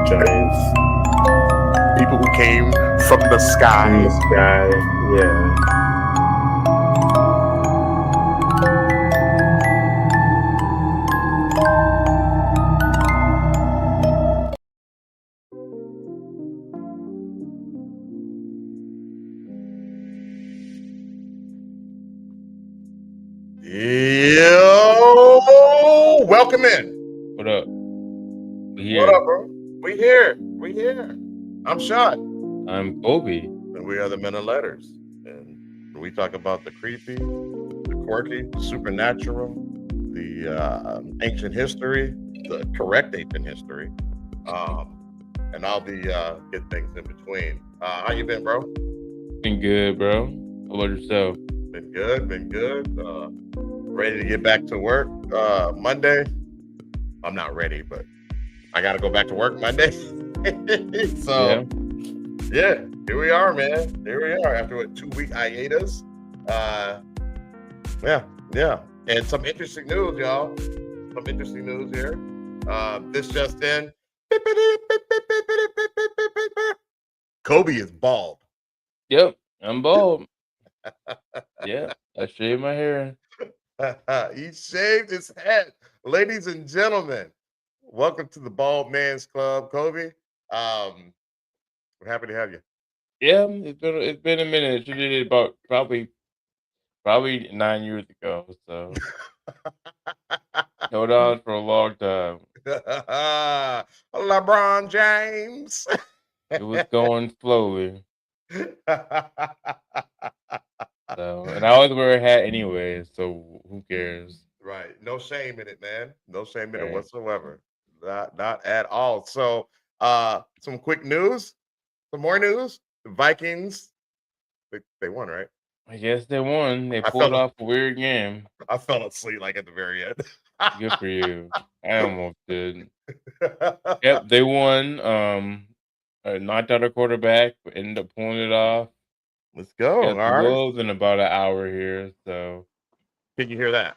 giants People who came from the in the sky. sky. Yeah. Yo, welcome in. What up? We What here. up, bro? We here. We here. I'm Shot, I'm Kobe. and we are the Men of Letters. And we talk about the creepy, the quirky, the supernatural, the ancient history, the correct ancient history, and all the good things in between. How you been, bro? Been good, bro. How about yourself? Been good. Been good. Ready to get back to work. Monday. I'm not ready, but I got to go back to work Monday. So, yeah, here we are, man. Here we are after a 2-week hiatus. Yeah. And some interesting news, y'all. Some interesting news here. This just in. Kobe is bald. Yep, I'm bald. Yeah, I shaved my hair. He shaved his head. Ladies and gentlemen, welcome to the Bald Man's Club, Kobe. We're happy to have you. Yeah, it's been a minute. She did it about probably 9 years ago. So held on for a long time. LeBron James. It was going slowly. So, and I always wear a hat anyway. So who cares? Right. No shame in it, man. No shame in it Right. whatsoever. Not at all. So some quick news, some more news. The Vikings, they won, right? I guess they won. They I pulled fell off a weird game. I fell asleep like at the very end. Good for you. I almost did. Yep, they won. Knocked out a quarterback, but ended up pulling it off. Let's go. Got the All right. Wolves in about an hour here, so Can you hear that?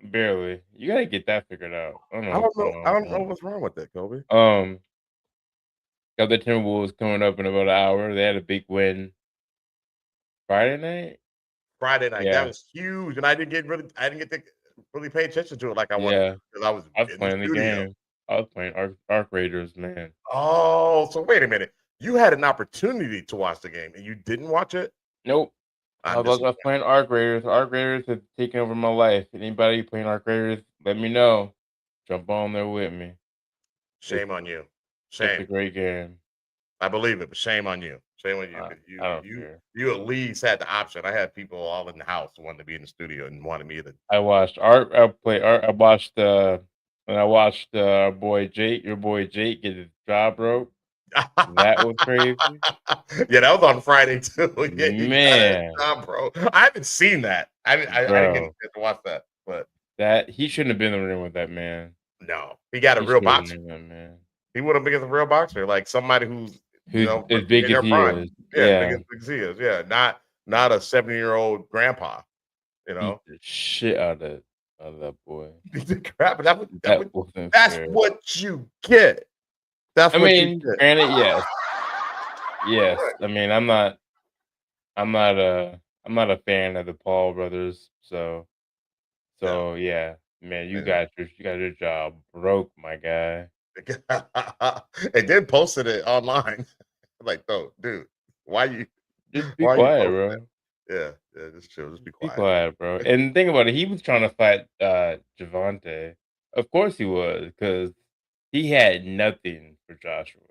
barely. You gotta get that figured out. I don't know I what's don't know. going I on. don't know what's wrong with that, Kobe. Got the Timberwolves coming up in about an hour. They had a big win Friday night. Friday night. Yeah. That was huge. And I didn't get to really pay attention to it like I wanted Yeah, to because I was I was in the playing the studio. game. I was playing Arc Raiders, man. Oh, so wait a minute. You had an opportunity to watch the game and you didn't watch it? Nope. I I'm was disappointed. playing Arc Raiders. Arc Raiders have taken over my life. Anybody playing Arc Raiders, let me know. Jump on there with me. Shame on you. It's a Shame. great game. I believe it, but shame on you. Shame on you. I 'Cause don't care. you at least had the option. I had people all in the house who wanted to be in the studio and wanted me to. I watched Art. I play Art. I watched and I watched our boy Jake, your boy Jake, get his jaw broke. That was crazy. Yeah, that was on Friday too. Yeah, he got it, Man, bro. I haven't seen that. I didn't get a bro, chance to watch that, but that he shouldn't have been in the ring with that man. no, he got a He real shouldn't have boxer. been that man. He would have been a real boxer, like somebody who's Who's as big in as their he prime. is? Yeah, as big Yeah, as he is. Yeah, not a 70-year-old grandpa. You beat know, the shit out of that boy. beat the crap. That That wasn't that's fair. what you get. That's I what you mean, get. granted, yes. I mean, I'm not a fan of the Paul brothers, so No. yeah, man, you Yeah. got your job broke, my guy. And then posted it online. Like, no, dude, why you Just be why you quiet, posting it? bro. Yeah, just chill, just be Be quiet. quiet, bro. And think about it, he was trying to fight Javante. Of course he was, because he had nothing for Joshua.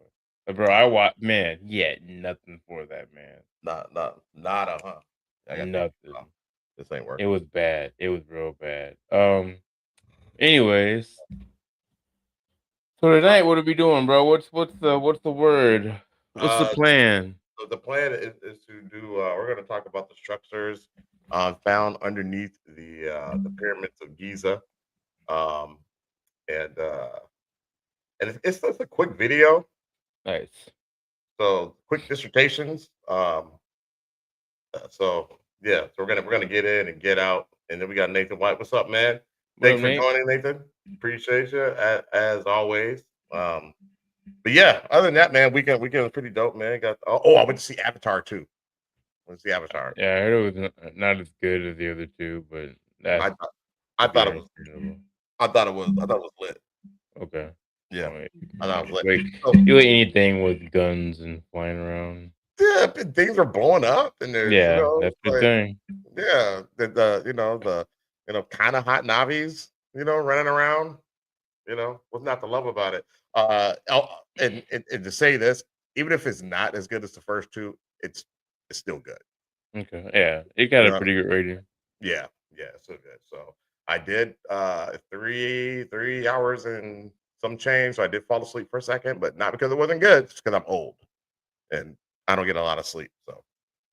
Bro, man, he had nothing for that man. Nada, huh? I got Nothing. this ain't It working. was bad. It was real bad. Anyways, so tonight, what are we doing, bro? What's the word? What's the Uh, plan? so the plan is to do. We're going to talk about the structures found underneath the pyramids of Giza, um, and it's just a quick video. Nice. So quick dissertations. So yeah, so we're gonna get in and get out, and then we got Nathan White. What's up, man? What up, Thanks for Nate? joining, Nathan. Appreciate you as always. Um, but yeah, other than that, man, weekend was pretty dope, man. Got I went to see Avatar too. Went to see Avatar. Yeah, I heard it was not as good as the other two, but I that thought I could be thought it was understandable. I thought it was lit. Okay. Yeah, Well, I thought it was lit. like So you like anything with guns and flying around. yeah, things are blowing up, and there's Yeah, that's the like thing. yeah, the kind of hot navies, running around. What's not to love about it? And to say this, even if it's not as good as the first two, it's still good. Okay. Yeah, it got You a know, pretty good rating. yeah, yeah, it's still good. So I did 3 hours and some change. So I did fall asleep for a second, but not because it wasn't good, just because I'm old and I don't get a lot of sleep. So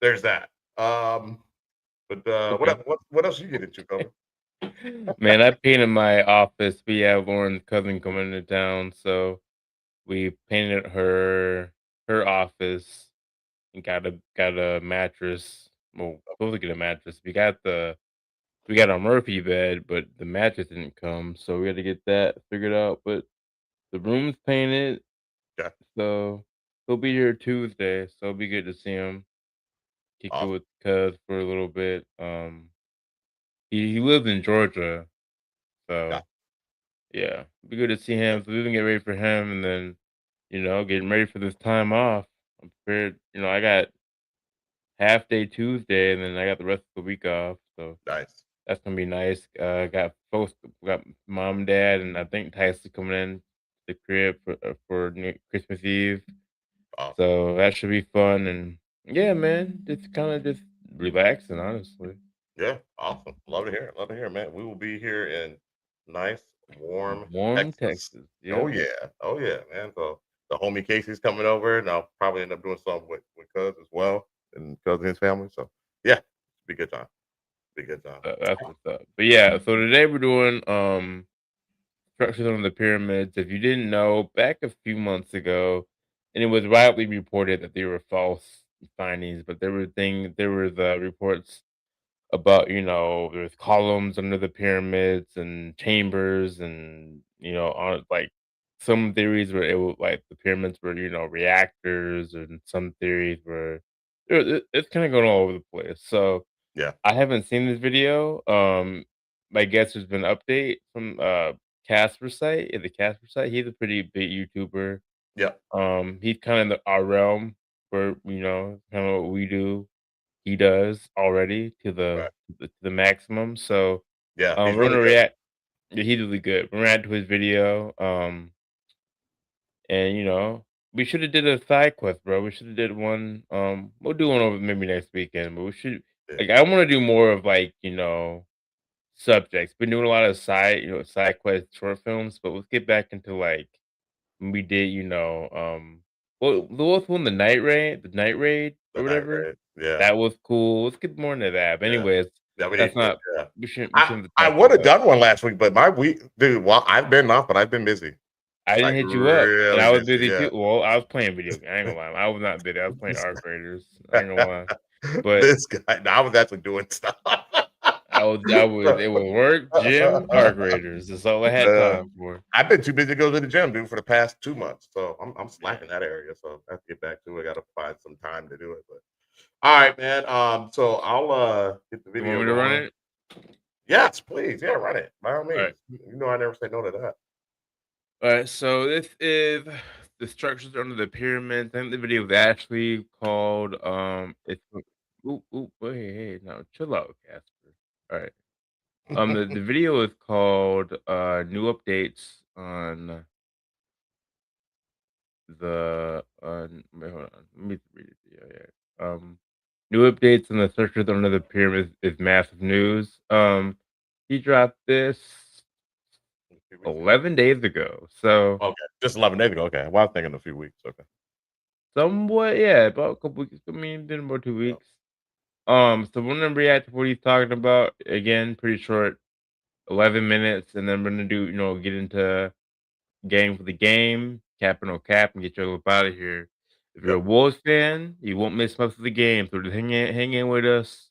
there's that. But Okay. what else you get into, Kobe? Man, I painted my office. We have Lauren's cousin coming into town, so we painted her office and got a mattress. Well, supposed to get a mattress. We got a Murphy bed, but the mattress didn't come, so we had to get that figured out. But the room's painted, Yeah, so he'll be here Tuesday, so it'll be good to see him. Kick it awesome. with Cuz for a little bit. He lives in Georgia, Yeah, so yeah, be good to see him. So we can get ready for him, and then getting ready for this time off. I'm prepared. I got half day Tuesday, and then I got the rest of the week off. So nice, that's gonna be nice. Got folks, got mom, dad, and I think Tyson coming in the crib for Christmas Eve. awesome. So that should be fun. And yeah, man, just kind of just relaxing, honestly. Yeah, awesome. Love to hear it. Love to hear it, man. We will be here in nice, warm Warm Texas. Texas. Oh Yep. yeah. Oh yeah, man. So the homie Casey's coming over, and I'll probably end up doing something with Cuz as well, and Cuz and his family. So yeah, be a good time. Be a good time. That's what's up. But yeah, so today we're doing structures on the pyramids. If you didn't know, back a few months ago, and it was widely reported that they were false findings, but there was reports about there's columns under the pyramids and chambers, and on like some theories where it was like the pyramids were reactors, and some theories were it's kind of going all over the place. So Yeah. I haven't seen this video. My guess there's been an update from Caspersight. The Caspersight, he's a pretty big YouTuber. Yeah. He's kind of in our realm where kind of what we do. He does already Right. to the maximum. So Yeah. He's we're really gonna good. react. Yeah, he's really good. We're gonna react to his video. And we should have did a side quest, bro. We should have did one. We'll do one over maybe next weekend, but we should Yeah. like I want to do more of like subjects. Been doing a lot of side quest short films, but let's get back into like when we did well the was one the night raid The or night whatever. raid. Yeah. That was cool. Let's get more into that. But Yeah. anyways, Yeah. We that's need. not Yeah. we shouldn't I have I talked would have about. done one last week, but my week, dude. Well, I've been off, but I've been busy. I didn't Like hit you up, and really I was busy. busy Yeah. too. Well, I was playing video game. I ain't gonna lie. I was not busy. I was playing Arc Raiders. I ain't gonna lie. But This guy. No, I was actually doing stuff. it was work, gym, Arc Raiders. That's all I had Uh, time for. I've been too busy to go to the gym, dude, for the past 2 months. So I'm slacking that area. So I have to get back to it. I got to find some time to do it. But all right, man. So I'll get the You want video me to run going. it? Yes, please. Yeah, run it. By all All right. means. You know I never say no to that. All right. So this is the structures under the pyramid. I think the video was actually called it's oop oop hey no chill out, Casper. All right. The video is called new updates on the wait, hold on. Let me read it to you here. New updates on the structures under the pyramid is massive news. He dropped this A few weeks ago. 11 days ago. So Okay. Just 11 days ago. Okay. Well, I was thinking a few weeks. Okay. somewhat, yeah, about a couple weeks. I mean, been about two Yeah. weeks. So we're gonna react to what he's talking about. Again, pretty short, 11 minutes, and then we're gonna do, get into game for the game, cap or no cap, and get you up out of here. If you're a Yep. Wolves fan, you won't miss most of the game. So just hang in with us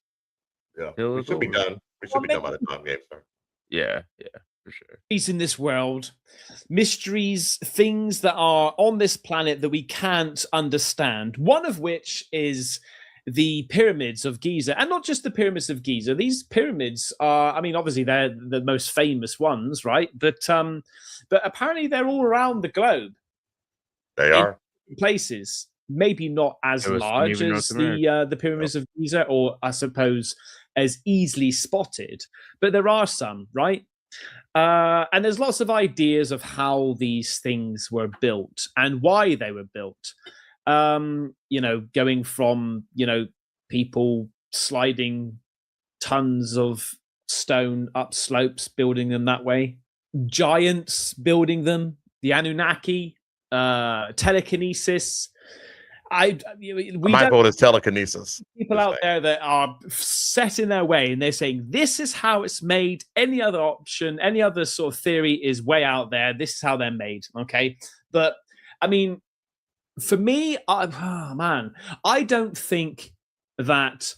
Yeah. till We it's should be over. done. We should be done by the time game starts. Yeah, for sure. In this world, mysteries, things that are on this planet that we can't understand. One of which is the pyramids of Giza, and not just the pyramids of Giza. These pyramids are, I mean, obviously they're the most famous ones, right? But apparently they're all around the globe. They are places, maybe not as There was some large even in as North America. the pyramids of Giza, or I suppose as easily spotted, but there are some, right? And there's lots of ideas of how these things were built and why they were built. Going from, people sliding tons of stone up slopes, building them that way, giants building them, the Anunnaki, telekinesis. my vote is telekinesis. People out there that are set in their way and they're saying this is how it's made. Any other option, any other sort of theory is way out there. This is how they're made. Okay, but I mean, for me, I don't think that.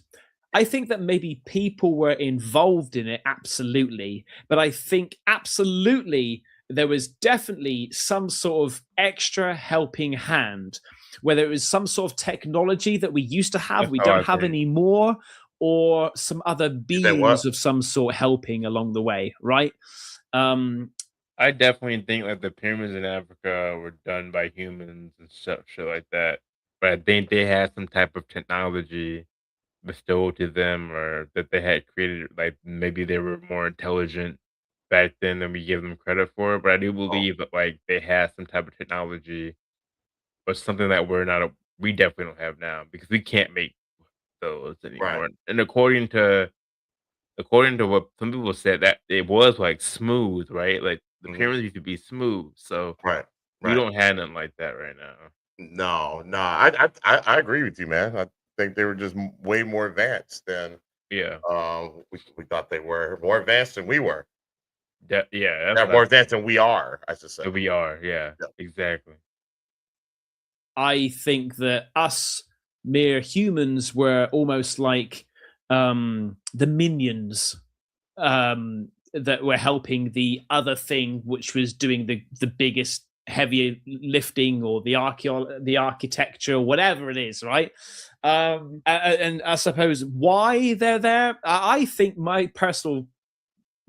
I think that maybe people were involved in it, absolutely, but I think absolutely there was definitely some sort of extra helping hand, whether it was some sort of technology that we used to have, we don't have anymore, or some other beings of some sort helping along the way, right? I definitely think like the pyramids in Africa were done by humans and shit like that. But I think they had some type of technology bestowed to them, or that they had created, like maybe they were more intelligent back then than we give them credit for. But I do believe that like they had some type of technology, but something that we definitely don't have now, because we can't make those anymore. Right. And according to what some people said, that it was like smooth, right? Like the pyramids used to be smooth, so Right. we don't have nothing like that right now. No, I agree with you, man. I think they were just way more advanced than Yeah. we thought they were. More advanced than we were. They're more advanced than we are, I should say. We are, yeah. Exactly. I think that us mere humans were almost like the minions that were helping the other thing, which was doing the biggest, heavier lifting, or the architecture, or whatever it is, right? And I suppose why they're there, I think my personal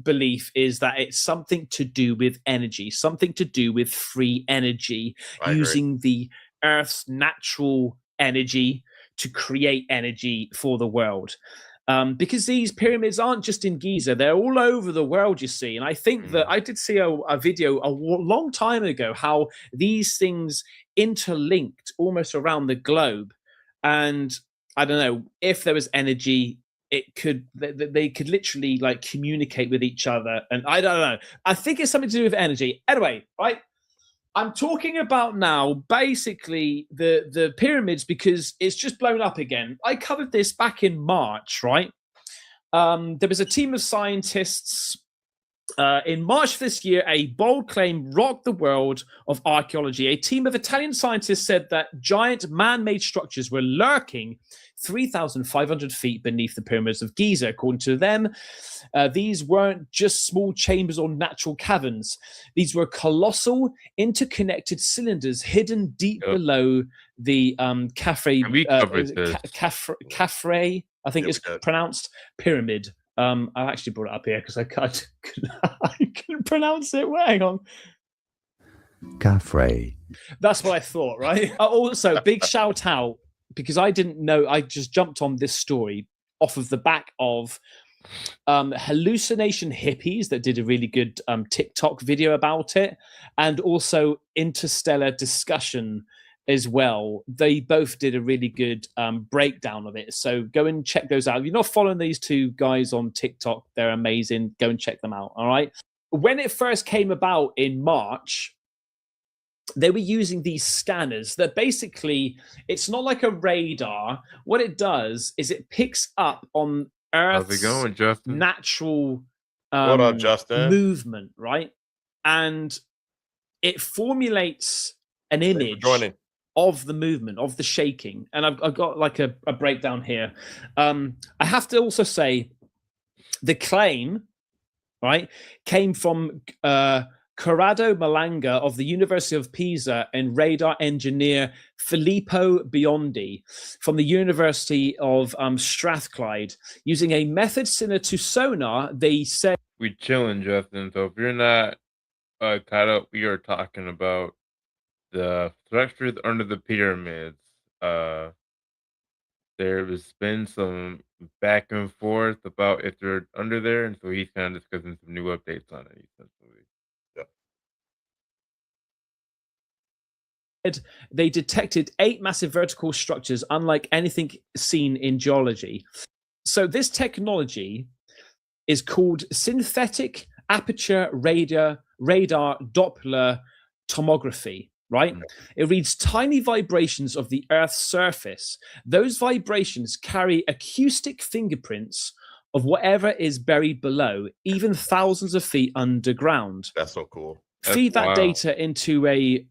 belief is that it's something to do with energy, something to do with free energy, using the Earth's natural energy to create energy for the world. Because these pyramids aren't just in Giza, they're all over the world, you see. And I think that I did see a video a long time ago how these things interlinked almost around the globe. And I don't know, if there was energy, they could literally like communicate with each other. And I don't know, I think it's something to do with energy. Anyway, right? I'm talking about now basically the pyramids, because it's just blown up again. I covered this back in March, right? There was a team of scientists in March of this year. A bold claim rocked the world of archaeology. A team of Italian scientists said that giant man-made structures were lurking 3,500 feet beneath the pyramids of Giza. According to them, these weren't just small chambers or natural caverns. These were colossal, interconnected cylinders hidden deep below the Khafre, I think it's pronounced, pyramid. I actually brought it up here because I couldn't pronounce it. Hang on. Khafre. That's what I thought, right? Also, big shout out, because I didn't know. I just jumped on this story off of the back of Hallucination Hippies that did a really good TikTok video about it, and also Interstellar Discussion as well. They both did a really good breakdown of it. So go and check those out. If you're not following these two guys on TikTok, they're amazing. Go and check them out. All right. When it first came about in March, they were using these scanners that basically, it's not like a radar. What it does is it picks up on Earth's natural what up, Justin? movement, right? And it formulates an image of the movement, of the shaking. And I've got like a breakdown here. I have to also say the claim, right, came from Corrado Malanga of the University of Pisa and radar engineer Filippo Biondi from the University of Strathclyde. Using a method similar to sonar, they said... We chilling, Justin. So if you're not caught up, we are talking about the structures under the pyramids. There has been some back and forth about if they're under there, and so he's kind of discussing some new updates on it, essentially. They detected 8 massive vertical structures unlike anything seen in geology. So this technology is called synthetic aperture radar Doppler tomography, right? It reads tiny vibrations of the Earth's surface. Those vibrations carry acoustic fingerprints of whatever is buried below, even thousands of feet underground. That's so cool. Feed that data into a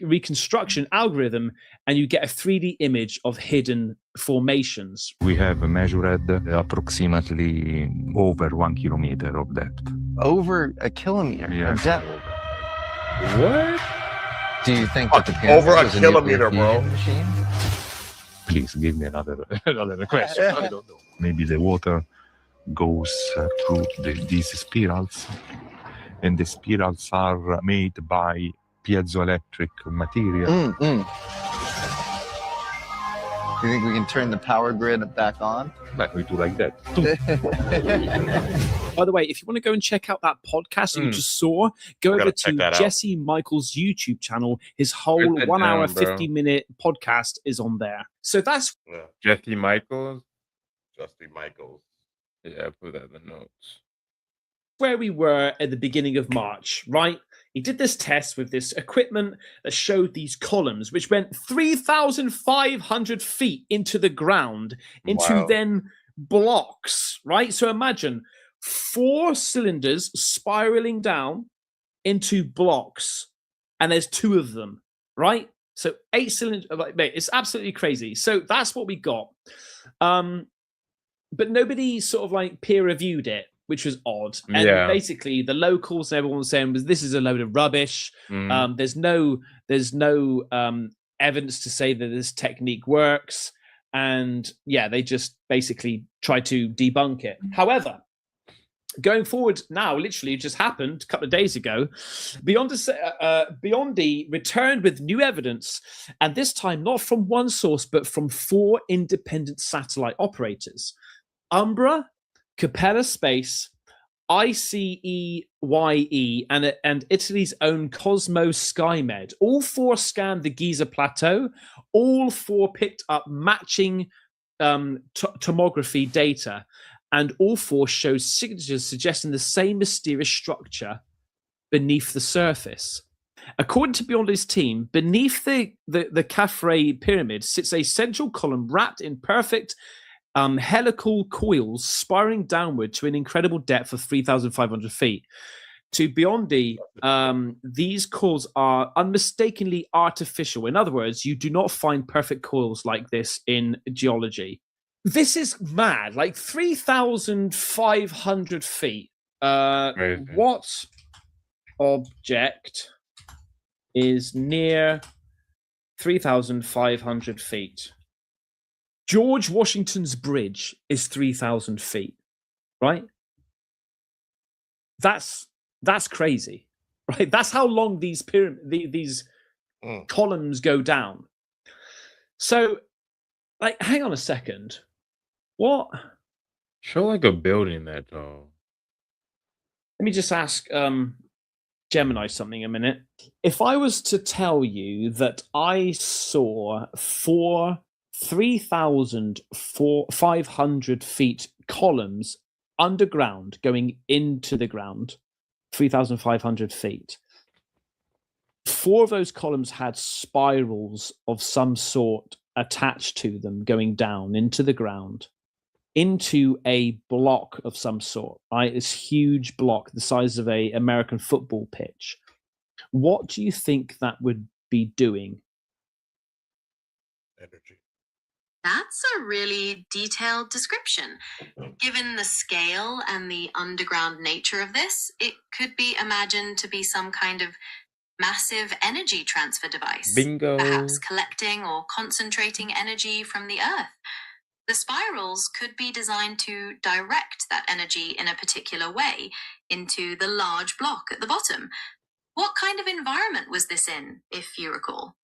reconstruction algorithm, and you get a 3D image of hidden formations. We have measured approximately over 1 kilometer of depth. Over a kilometer Yes. of depth. What? Do you think that the Over pyramid a was kilometer, nuclear bro. fusion machine? Please give me another question. I don't know. Maybe the water goes through these spirals, and the spirals are made by piezoelectric material. You think we can turn the power grid back on? But we do like that. By the way, if you want to go and check out that podcast that you just saw, go Gotta over check to that out. Jesse Michael's YouTube channel. His whole Write that 1 hour, down, bro. 50-minute podcast is on there. So that's Yeah, Jesse Michaels? Justy Michaels. Yeah, put that in the notes. where we were at the beginning of March, right? He did this test with this equipment that showed these columns, which went 3,500 feet into the ground, into Wow. then blocks, right? So imagine 4 cylinders spiraling down into blocks, and there's 2 of them, right? So 8 cylinders, like, mate, it's absolutely crazy. So that's what we got. But nobody sort of like peer reviewed it, which was odd. And Yeah. basically the locals and everyone was saying this is a load of rubbish. Mhm. There's no evidence to say that this technique works. And yeah, they just basically try to debunk it. However, going forward now, literally it just happened a couple of days ago, Biondi returned with new evidence, and this time not from one source, but from 4 independent satellite operators. Umbra, Capella Space, ICEYE, and Italy's own Cosmos SkyMed. All 4 scanned the Giza Plateau. All 4 picked up matching tomography data, and all 4 showed signatures suggesting the same mysterious structure beneath the surface. According to Biondi's team, beneath the Khafre pyramid sits a central column wrapped in perfect helical coils spiraling downward to an incredible depth of 3,500 feet. To Biondi, these coils are unmistakably artificial. In other words, you do not find perfect coils like this in geology. This is mad, like 3,500 feet. Crazy. What object is near 3,500 feet? George Washington's Bridge is 3,000 feet, right? That's crazy, right? That's how long these columns go down. So, like, hang on a second. What? Show like a building that tall. Let me just ask Gemini something a minute. If I was to tell you that I saw 3,500 feet columns underground going into the ground, 3,500 feet. 4 of those columns had spirals of some sort attached to them going down into the ground, into a block of some sort, right? This huge block the size of an American football pitch. What do you think that would be doing? Energy. That's a really detailed description. Given the scale and the underground nature of this, it could be imagined to be some kind of massive energy transfer device, perhaps Bingo. collecting or concentrating energy from the Earth. The spirals could be designed to direct that energy in a particular way into the large block at the bottom. What kind of environment was this in, if you recall?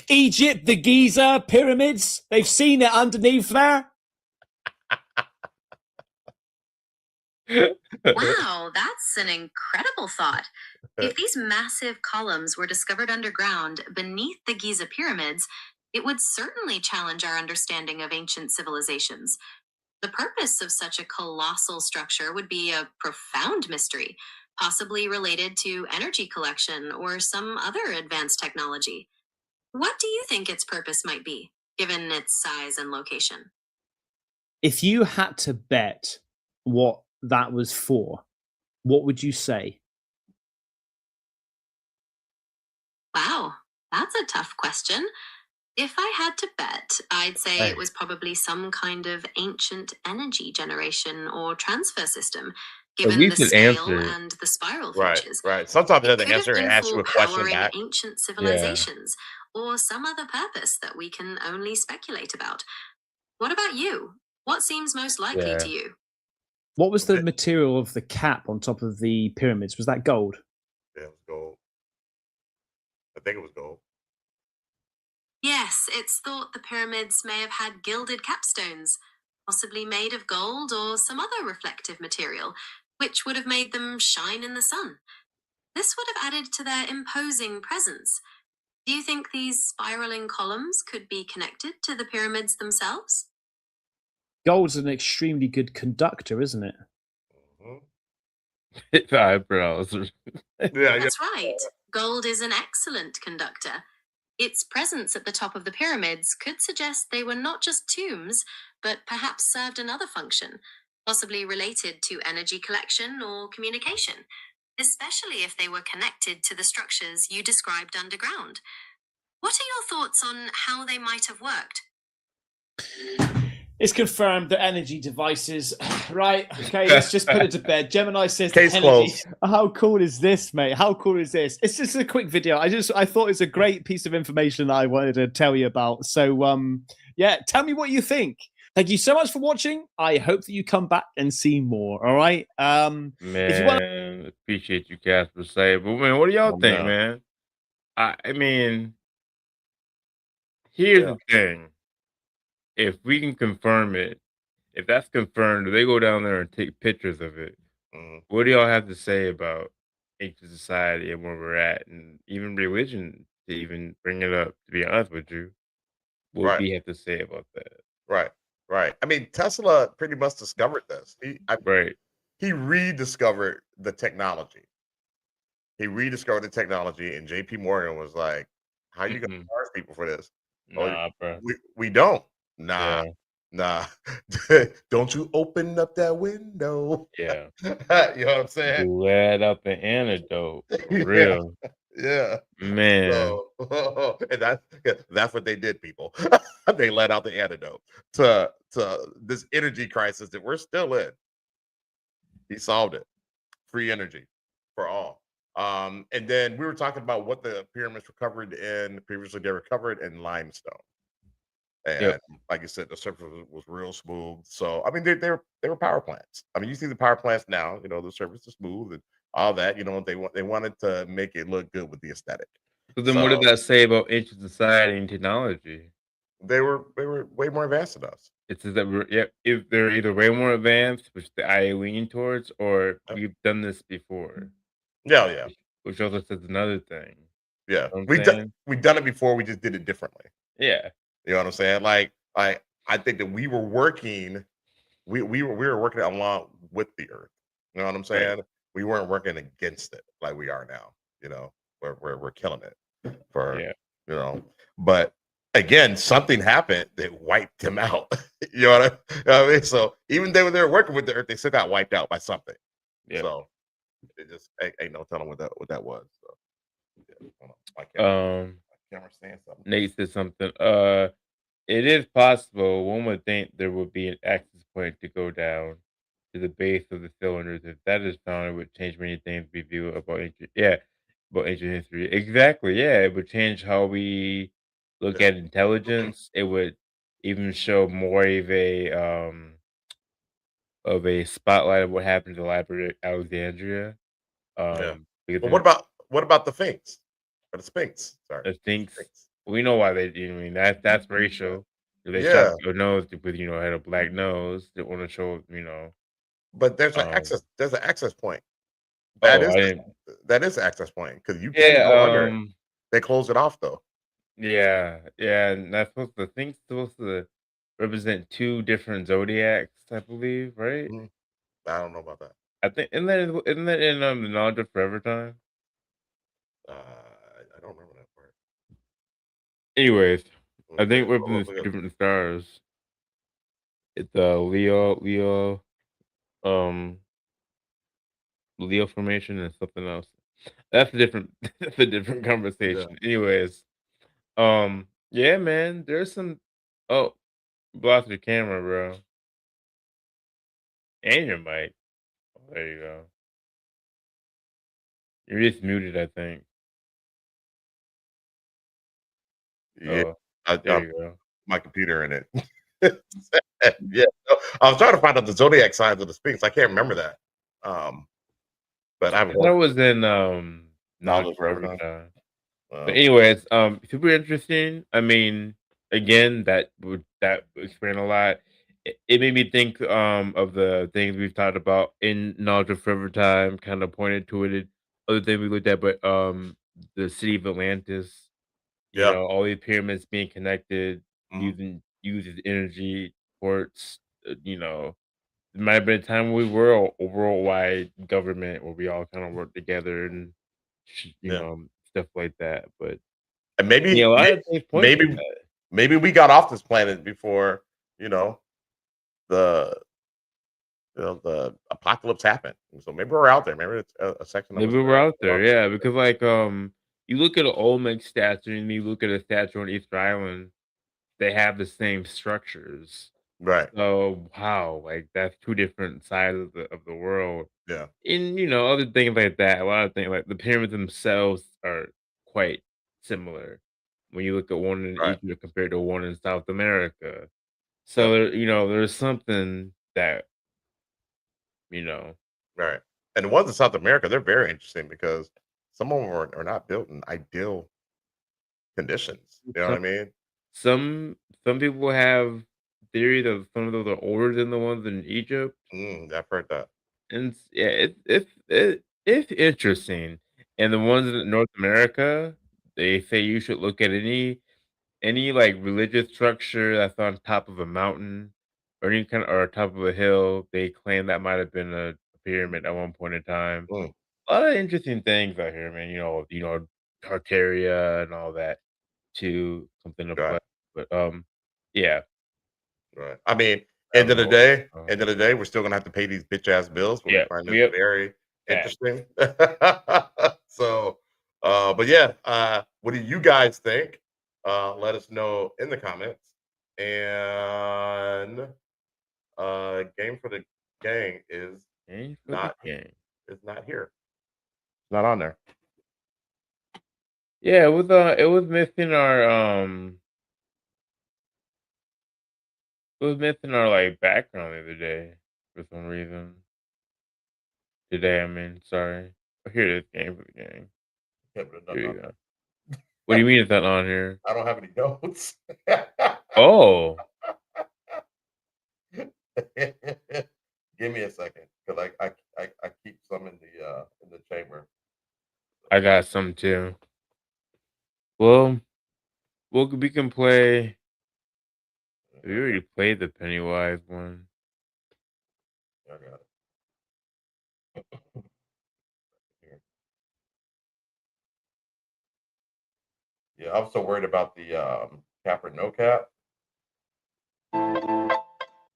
Egypt, the Giza pyramids. They've seen it underneath there. Wow, that's an incredible thought. If these massive columns were discovered underground beneath the Giza pyramids, it would certainly challenge our understanding of ancient civilizations. The purpose of such a colossal structure would be a profound mystery, possibly related to energy collection or some other advanced technology. What do you think its purpose might be, given its size and location? If you had to bet what that was for, what would you say? Wow, that's a tough question. If I had to bet, I'd say it was probably some kind of ancient energy generation or transfer system, given we the should scale answer. and the spiral Right, features. right. Sometimes It the could have answer and been ask you for a question powering back. ancient Yeah. civilizations or some other purpose that we can only speculate about. What about you? What seems most likely Yeah. to you? What was the material of the cap on top of the pyramids? Was that gold? Yeah, it was gold. I think it was gold. Yes, it's thought the pyramids may have had gilded capstones, possibly made of gold or some other reflective material, which would have made them shine in the sun. This would have added to their imposing presence. Do you think these spiraling columns could be connected to the pyramids themselves? Gold's an extremely good conductor, isn't it? Mhm. Eyebrows. Yeah, That's right. Gold is an excellent conductor. Its presence at the top of the pyramids could suggest they were not just tombs, but perhaps served another function, possibly related to energy collection or communication, especially if they were connected to the structures you described underground. What are your thoughts on how they might have worked? It's confirmed that energy devices. Right. Okay, let's just put it to bed. Gemini says Case energy. closed. How cool is this, mate? How cool is this? It's just a quick video. I thought it's a great piece of information that I wanted to tell you about. So yeah, tell me what you think. Thank you so much for watching. I hope that you come back and see more. All right. If you want Man, appreciate you, Caspersight. But man, what do y'all Oh, think, no. man? I mean, here's Yeah. the thing. If we can confirm it, if that's confirmed, they go down there and take pictures of it. Mhm. What do y'all have to say about ancient society and where we're at, and even religion to even bring it up? To be honest with you, what Right. do you have to say about that? Right, right. I mean, Tesla pretty much discovered this. Right. He rediscovered the technology. He rediscovered the technology, and JP Morgan was like, "How you gonna Mm-mm. charge people for this?" Nah, bro. We don't. Nah, Yeah. nah. Don't you open up that window? Yeah. You know what I'm saying? Let out the antidote. For Yeah, real. yeah. Man. So, and that's what they did, people. They let out the antidote to this energy crisis that we're still in. He solved it. Free energy for all. And then we were talking about what the pyramids recovered in previously. They recovered in limestone, and Yep. like you said, the surface was real smooth. So I mean, they were power plants. I mean, you see the power plants now. You know, the surface is smooth and all that. You know, they wanted to make it look good with the aesthetic. So then what did So that say about ancient society and technology? they were way more advanced than us. It says that if they're either way more advanced, which the I lean towards, or Yep. we've done this before. Yeah. Which also says another thing. Yeah, You know what I'm saying? we've done it before. We just did it differently. Yeah. You know what I'm saying? Like I think that we were working. We were working along with the earth. You know what I'm saying? We weren't working against it like we are now. You know, we're killing it for Yeah. you know. But again, something happened that wiped them out. You know what I mean? So even though they were working with the earth, they still got wiped out by something. Yeah. So it just ain't no telling what that was. So yeah, hold on. My camera saying something. Nate said something. it is possible. One would think there would be an access point to go down to the base of the cylinders. If that is found, it would change many things we view about ancient history. Exactly. Yeah, it would change how we look Yeah. at intelligence. It would even show more of a spotlight of what happened to the Library of Alexandria. Yeah. Because But in what about the Sphinx? Or the Sphinx? Sorry, the things Sphinx. we know why they do. I mean, that's Yeah. racial. They shot Yeah, your nose with had a black nose. They want to show but there's an um. access. There's an access point. That Oh, is I didn't. the access point because you can Yeah. go under it. They close it off though. Yeah. Yeah. And that's supposed the thing's supposed to represent two different zodiacs, I believe. Right. Mhm. I don't know about that. I think isn't that in the Knowledge of Forever Time? I don't remember that part. Anyways, I Okay, think we're well, from the different stars. It's um Leo formation and something else. That's a different that's a different yeah. conversation. Anyways, yeah, man, there's some oh, blocked your camera, bro. And your mic. Oh, there you go. You're just muted, I think. Yeah, Oh, I there you go. my computer in it. Yeah, no, I was trying to find out the zodiac signs of the Sphinx. I can't remember that. Um, but I haven't That watched was in Knowledge Knowledge of Forever Forever Time. Time. But Um, anyways, super interesting. I mean, again, that would explain a lot. It made me think of the things we've talked about in Knowledge of Forever Time, kind of pointed to it. Other thing we looked at, but the city of Atlantis, yeah. all these pyramids being connected Mhm. uses energy ports. There might have been a time when we were a worldwide government where we all kind of work together and Yeah. stuff like that. But And yeah, a maybe lot of things point to maybe that. maybe we got off this planet before, you know, the the apocalypse happened. So maybe we're out there. Maybe it's a section of us Maybe that we're are out still there, out there. yeah. Because you look at an Olmec statue and you look at a statue on Easter Island, they have the same structures. Right. So wow, like that's two different sides of the world. Yeah. And other things like that. A lot of things like the pyramids themselves are quite similar when you look at one in Right. Egypt compared to one in South America. So Yeah. there's something that you know. Right. And the ones in South America, they're very interesting because some of them are not built in ideal conditions. You know what Some I mean? some some people have theory that some of those are older than the ones in Egypt, I've heard that. and yeah, it's interesting. And the ones in North America, they say you should look at any like religious structure that's on top of a mountain or any kind of or top of a hill. They claim that might have been a pyramid at one point in time. Mm, A lot of interesting things out here, man. Tartaria and all that too, something to play. right. But yeah, Right. I mean, rabbit hole. end of the day, we're still gonna have to pay these bitch ass bills, but we Yeah, find this yep, very fact. interesting. So, but yeah, what do you guys think? Let us know in the comments. And game for the gang Game for the not game. is not here. It's not on there. Yeah, it was missing like background the other day for some reason. Today, I mean, sorry. Oh, here it is, game for the game. Yeah, but it's not Here you on go. What do you mean it's not on here? I don't have any notes. Oh, Give me a second, because I keep some in the chamber. I got some too. Well, we can play. We already played the Pennywise one. I got it. Here. Yeah, I'm so worried about the cap or no cap.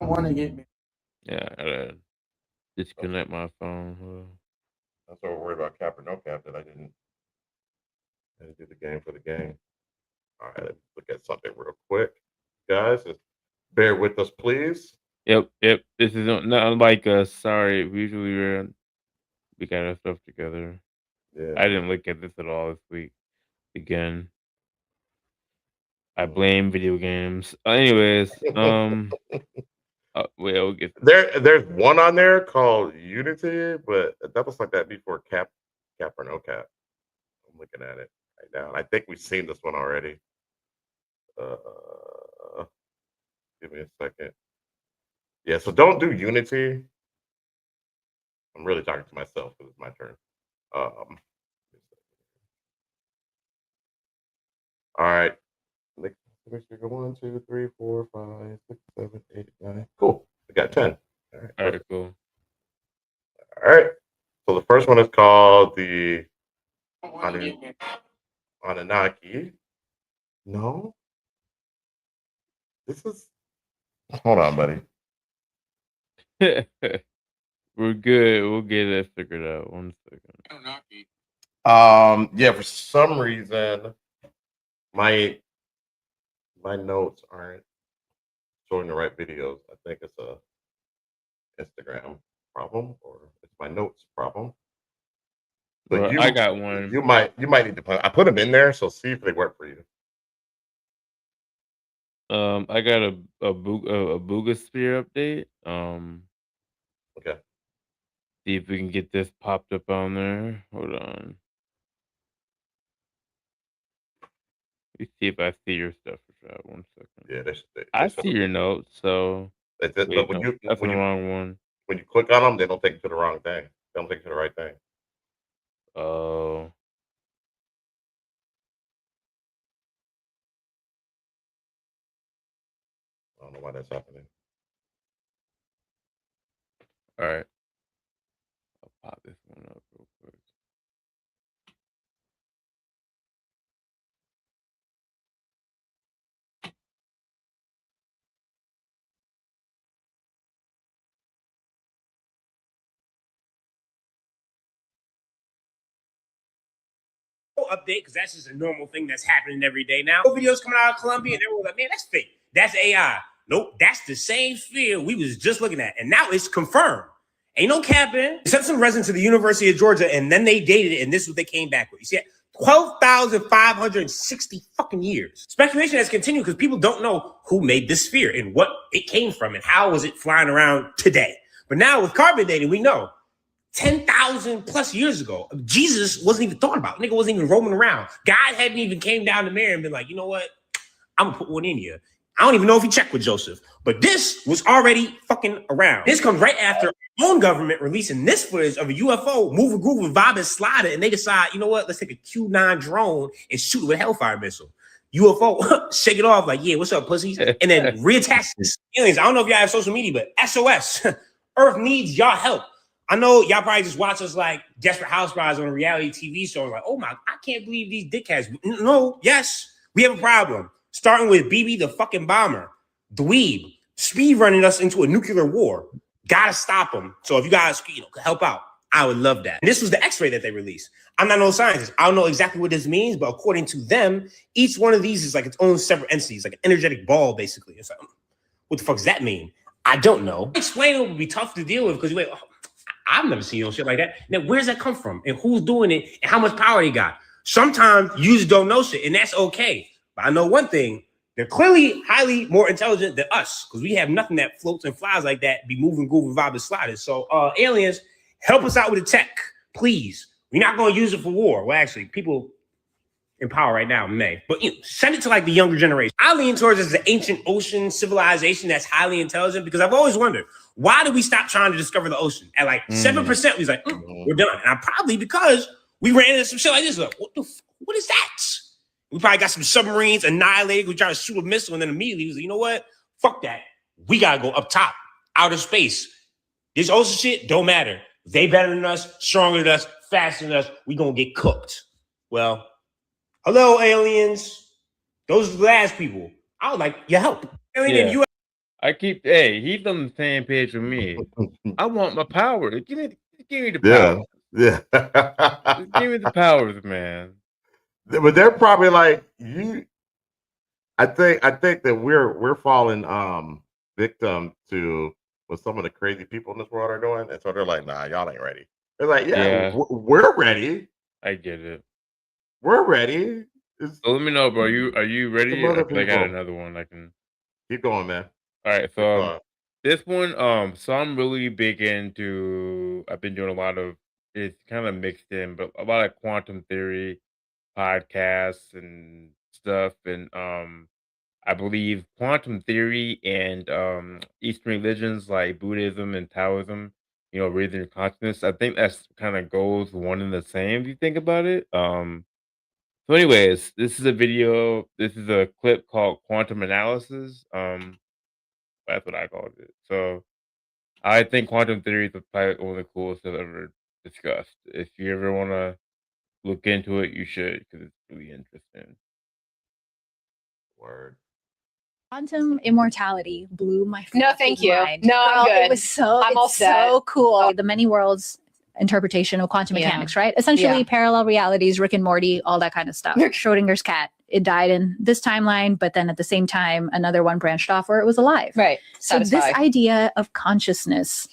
Want to get me. Yeah, I gotta disconnect my phone. I'm so worried about cap or no cap that I didn't do the game for the game. All right, let's look at something real quick. guys. Just bear with us, please. Yep. This is not unlike us. Sorry, we got our stuff together. Yeah. I didn't look at this at all this week. Again, I blame video games. Anyways, we'll get There's one on there called Unity, but that was like that before Cap or no Cap. I'm looking at it right now. And I think we've seen this one already. Give me a second. Yeah, so don't do Unity. I'm really talking to myself because it's my turn. All right. Next, 1, 2, 3, 4, 5, 6, 7, 8, 9. Cool. We got 10. All right, cool. All right. So the first one is called the Anunnaki. No. This is. Hold on, buddy. We're good. We'll get it figured out. 1 second. Yeah, for some reason, my notes aren't showing the right videos. I think it's a Instagram problem or it's my notes problem. But Well, I got one. You might need to put. I put them in there, so see if they work for you. I got a Boogosphere update. Okay. See if we can get this popped up on there. Hold on. Let me see if I see your stuff for that. 1 second. Yeah, I see your notes. So but wait, when no, that's the wrong one. When you click on them, they don't take you to the wrong thing. They don't take you to the right thing. Oh. I don't know why that's happening. All right. I'll pop this one up real quick. Update because that's just a normal thing that's happening every day now. Videos coming out of Colombia and everyone's like, man, that's fake. That's AI. Nope, that's the same sphere we was just looking at. And now it's confirmed. Ain't no capping. Sent some residents to the University of Georgia and then they dated it and this is what they came back with. You see, 12,560 fucking years. Speculation has continued because people don't know who made this sphere and what it came from and how was it flying around today. But now with carbon dating, we know 10,000 plus years ago, Jesus wasn't even thought about. Nigga wasn't even roaming around. God hadn't even came down to Mary and been like, you know what? I'm gonna put one in you. I don't even know if he checked with Joseph, but this was already fucking around. This comes right after our own government releasing this footage of a UFO moving, grooving, vibing, sliding, and they decide, you know what? Let's take a Q9 drone and shoot it with a Hellfire missile. UFO, shake it off like, yeah, what's up, pussies? And then reattach this. Aliens, I don't know if y'all have social media, but SOS, Earth needs y'all help. I know y'all probably just watch us like Desperate Housewives on a reality TV show. Like, oh my, I can't believe these dickheads. No, yes, we have a problem. Starting with BB the fucking bomber, dweeb, speed running us into a nuclear war. Gotta stop them. So if you guys, help out, I would love that. And this was the X-ray that they released. I'm not no scientist. I don't know exactly what this means, but according to them, each one of these is like its own separate entity. It's like an energetic ball, basically. It's like, what the fuck does that mean? I don't know. Explaining it would be tough to deal with because you I've never seen no shit like that. Now, where's that come from? And who's doing it? And how much power they got? Sometimes you just don't know shit, and that's okay. But I know one thing. They're clearly highly more intelligent than us because we have nothing that floats and flies like that, be moving, grooving, vibing, sliding. So aliens, help us out with the tech, please. We're not going to use it for war. Well, actually, people in power right now may. But send it to like the younger generation. I lean towards this the ancient ocean civilization that's highly intelligent because I've always wondered, why did we stop trying to discover the ocean? At like 7%, we was like, we're done. And probably because we ran into some shit like this. Like, what is that? We probably got some submarines annihilated. We tried to shoot a missile and then immediately was like, you know what? Fuck that. We got to go up top, outer space. This ocean shit don't matter. They better than us, stronger than us, faster than us. We going to get cooked. Well, hello, aliens. Those are the last people. I would like your help. Alien Yeah. Hey, he's on the same page with me. I want my power. Give me the power. Yeah. Just give me the powers, man. But they're probably like, you I think that we're falling victim to what some of the crazy people in this world are doing, and so they're like, nah, y'all ain't ready. They're like, yeah. We're ready. I get it. We're ready. So let me know, bro. Are you ready? other I got people. another one. I can Keep going, man. All right, so this one, so I'm really big into. I've been doing a lot of. It's kind of mixed in, but a lot of quantum theory podcasts and stuff, and I believe quantum theory and Eastern religions like Buddhism and Taoism, raising your consciousness. I think that's kind of goes one and the same if you think about it. So, anyways, this is a video. This is a clip called Quantum Analysis. That's what I called it. So I think quantum theory is probably one of the coolest I've ever discussed. If you ever want to look into it, you should because it's really interesting. Word. Quantum immortality blew my No, thank you. mind. No, I'm good. It was so I'm all set. so cool. The many worlds interpretation of quantum mechanics, right? Essentially parallel realities, Rick and Morty, all that kind of stuff. Schrodinger's cat, it died in this timeline, but then at the same time, another one branched off where it was alive. Right. So this idea of consciousness,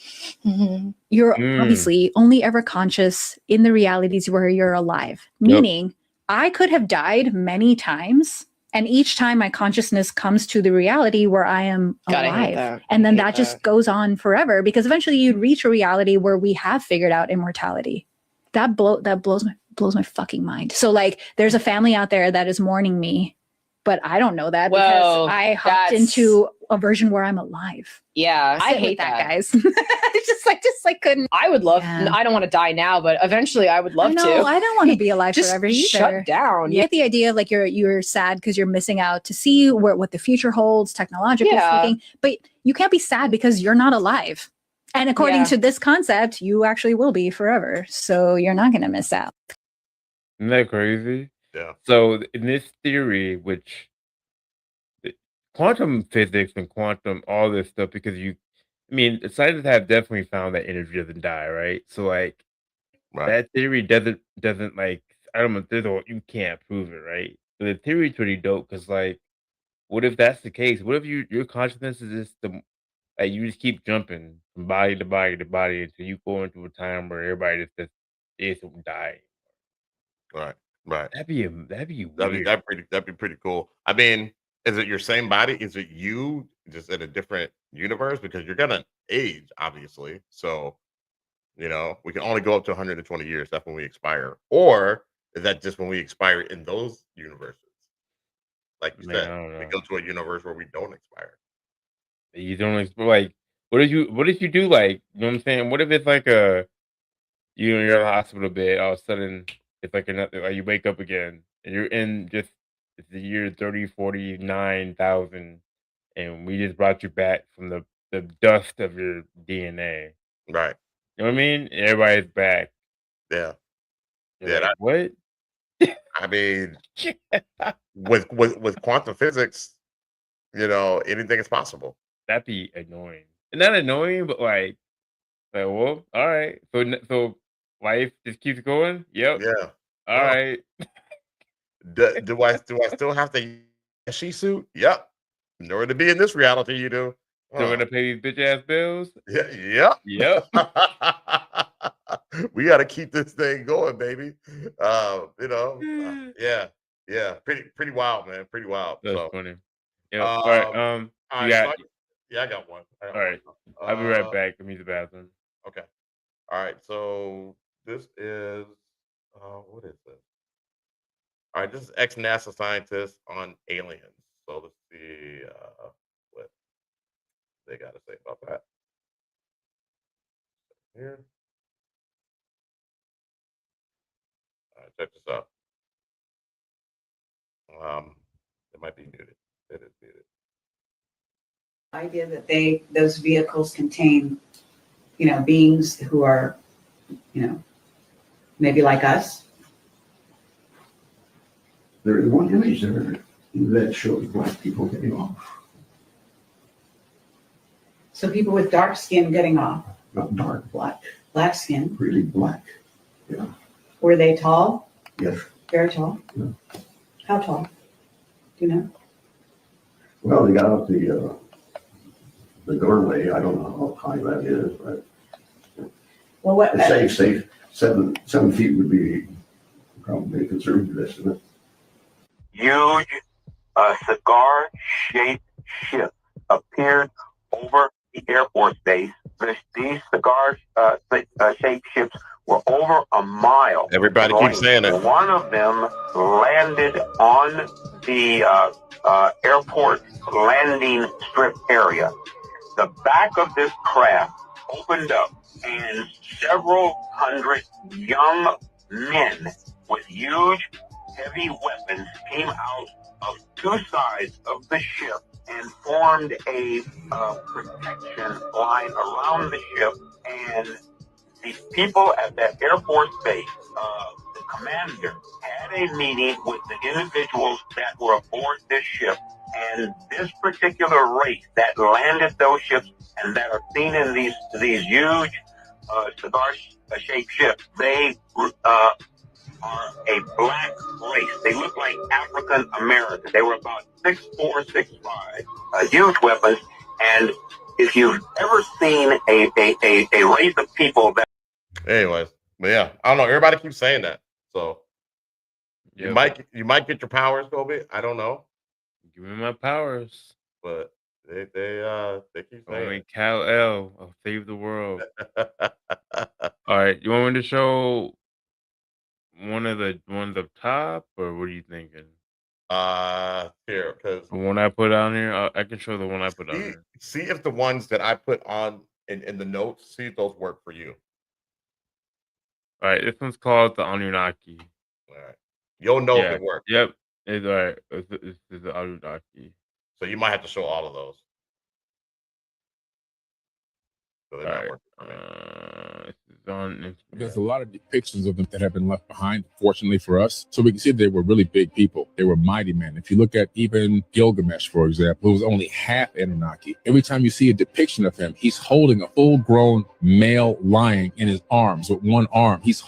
you're obviously only ever conscious in the realities where you're alive. Meaning, I could have died many times, and each time my consciousness comes to the reality where I am alive. And then that just goes on forever, because eventually you'd reach a reality where we have figured out immortality. That blows my fucking mind. So like there's a family out there that is mourning me, but I don't know that because I hopped into a version where I'm alive. Yeah, I hate that, guys. just like couldn't. I would love. I don't want to die now, but eventually I would love to. I don't want to be alive forever either. Shut down. You get the idea of like you're sad because you're missing out to see what the future holds, technologically speaking. But you can't be sad because you're not alive. And according to this concept, you actually will be forever. So you're not going to miss out. Isn't that crazy? Yeah. So in this theory, which quantum physics and quantum, all this stuff, because scientists have definitely found that energy doesn't die, right? So like that theory doesn't like, I don't know, you can't prove it, right? But the theory is pretty dope because like, what if that's the case? What if your consciousness is just you just keep jumping from body to body to body until you go into a time where everybody just is dying. Right. That'd be weird. That'd be pretty cool. I mean, is it your same body? Is it you just in a different universe? Because you're gonna age, obviously. So, we can only go up to 120 years. That's when we expire. Or is that just when we expire in those universes? Like you said, we go to a universe where we don't expire. You don't like. What if you do like? You know what I'm saying? What if it's like you're in your hospital bed, all of a sudden it's like another. Like you wake up again and you're in just it's the year 3049,000, and we just brought you back from the dust of your DNA. Right. You know what I mean? Everybody's back. Yeah. You're like, what? I mean, with quantum physics, anything is possible. That'd be annoying. Not annoying, but like, well, all right. So life just keeps going. Yep. Yeah. All right. Do I still have to she suit? Yep. In order to be in this reality, you do. Still gonna pay these bitch ass bills? Yeah. Yep. We got to keep this thing going, baby. Yeah. Pretty wild, man. Pretty wild. That's funny. Yeah. All right. I got one. All right. I'll be right back. Let me use the bathroom. Okay. All right. So this is what is this? All right. This is ex-NASA scientist on aliens. So let's see what they got to say about that. Here. All right, check this out. It might be muted. It is muted. Idea that those vehicles contain, beings who are, maybe like us. There is one image there that shows black people getting off. So people with dark skin getting off. Not dark, black. Black skin. Really black. Yeah. Were they tall? Yes. Very tall? Yeah. How tall? Do you know? Well, they got out the doorway. I don't know how high that is, but Well, what? it's safe. 7 feet would be probably a conservative estimate. Huge cigar-shaped ship appeared over the Air Force Base. These cigar-shaped ships were over a mile. Everybody keeps saying it. One of them landed on the airport landing strip area. The back of this craft opened up, and several hundred young men with huge, heavy weapons came out of two sides of the ship and formed a protection line around the ship. And the people at that Air Force base, the commander, had a meeting with the individuals that were aboard this ship. And this particular race that landed those ships and that are seen in these huge cigar-shaped ships, they are a black race. They look like African Americans. They were about 6'4", 6'5", huge weapons. And if you've ever seen a race of people that... Anyways, but yeah, I don't know. Everybody keeps saying that, so you might get your powers, Kobe. I don't know. Give me my powers. But they keep saying only Kal-El will save the world. All right, you want me to show one of the top, or what are you thinking? Here, because the one I put on here, I can show the one I put on here. See if the ones that I put on in the notes, see if those work for you. All right, this one's called the Anunnaki. All right, you'll know if it works. Yep, it's all right. This is the Anunnaki. So you might have to show all of those. So they're not working for me. There's a lot of depictions of them that have been left behind, fortunately for us. So we can see they were really big people. They were mighty men. If you look at even Gilgamesh, for example, who was only half Anunnaki, every time you see a depiction of him, he's holding a full-grown male lion in his arms with one arm. He's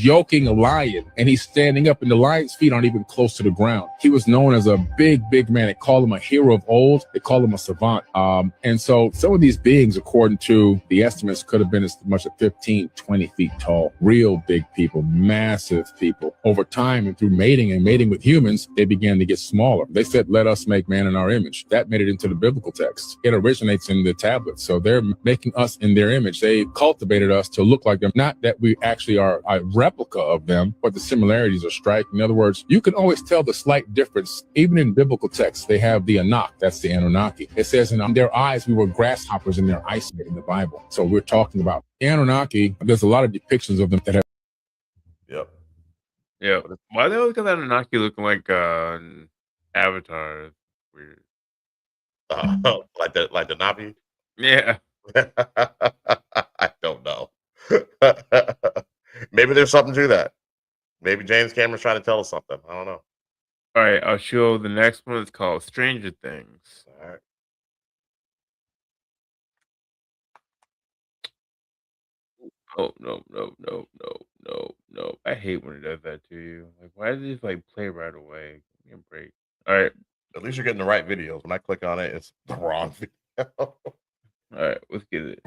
yoking a lion, and he's standing up, and the lion's feet aren't even close to the ground. He was known as a big man. They call him a hero of old. They call him a savant. And so some of these beings, according to the estimates, could have been as much as 15, 20 feet tall. Real big people, massive people. Over time and through mating with humans, they began to get smaller. They said, let us make man in our image. That made it into the biblical text. It originates in the tablets. So they're making us in their image. They cultivated us to look like them. Not that we actually are a replica of them, but the similarities are striking. In other words, you can always tell the slight difference. Even in biblical texts, they have the Anak, that's the Anunnaki. It says in their eyes, we were grasshoppers in their eyesight in the Bible. So we're talking about Anunnaki. There's a lot of depictions of them that have. Yep. Yeah. Why they always got that Anunnaki looking like Avatar? Weird. Like the Navi? Yeah. I don't know. Maybe there's something to that. Maybe James Cameron's trying to tell us something. I don't know. All right, I'll show the next one. It's called Stranger Things. All right. Oh, no. I hate when it does that to you. Like, why does it just like play right away? Give me a break. All right. At least you're getting the right videos. When I click on it, it's the wrong video. All right, let's get it.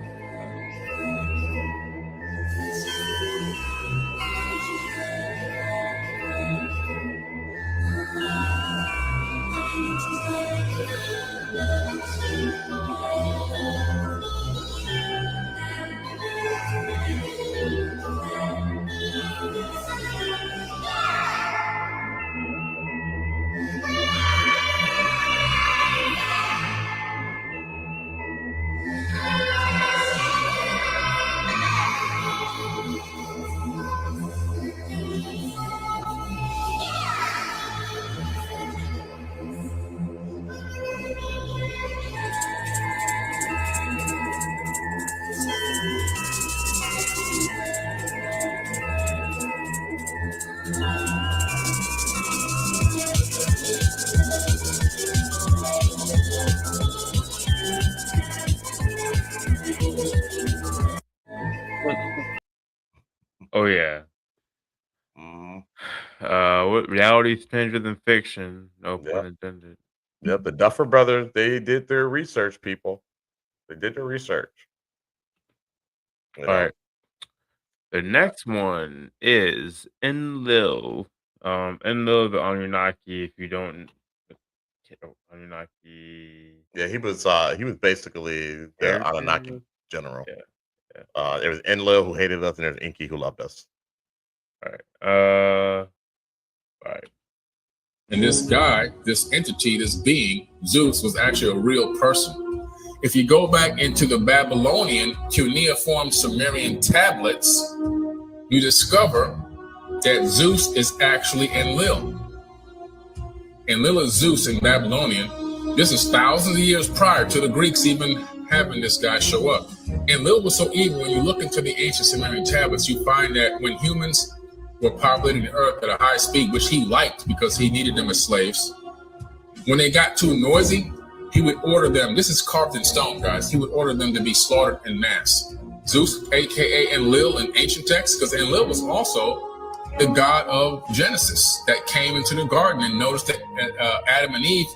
Oh yeah. What reality is stranger than fiction? No pun intended. Yep, the Duffer Brothers, they did their research, people. They did their research. You All know? right. The next one is Enlil. Enlil, the Anunnaki. If you don't, Anunnaki. Yeah, he was basically the Anunnaki general. Yeah. There was Enlil who hated us, and there's Enki who loved us. All right. All right. And this guy, this entity, this being, Zeus, was actually a real person. If you go back into the Babylonian cuneiform Sumerian tablets, you discover that Zeus is actually Enlil. Enlil is Zeus in Babylonian. This is thousands of years prior to the Greeks even having this guy show up. Enlil was so evil, when you look into the ancient Sumerian tablets, you find that when humans were populating the earth at a high speed, which he liked because he needed them as slaves, when they got too noisy, he would order them, this is carved in stone, guys, he would order them to be slaughtered en masse. Zeus, aka Enlil in ancient texts, because Enlil was also the god of Genesis that came into the garden and noticed that Adam and Eve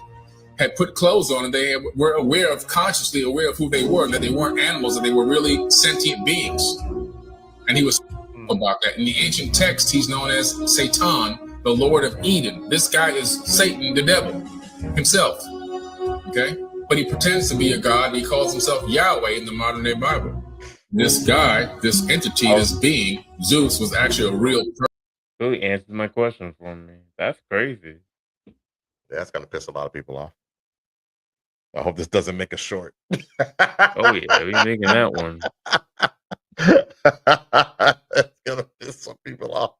had put clothes on, and they were consciously aware of who they were, that they weren't animals, that they were really sentient beings. And he was about that. In the ancient text, he's known as Satan, the Lord of Eden. This guy is Satan, the devil himself. Okay? But he pretends to be a god. He calls himself Yahweh in the modern day Bible. This guy, this entity, this being, Zeus, was actually a real person. Really answered my question for me. That's crazy. Yeah, that's gonna piss a lot of people off. I hope this doesn't make us short. Oh yeah, we making that one. It's gonna piss some people off.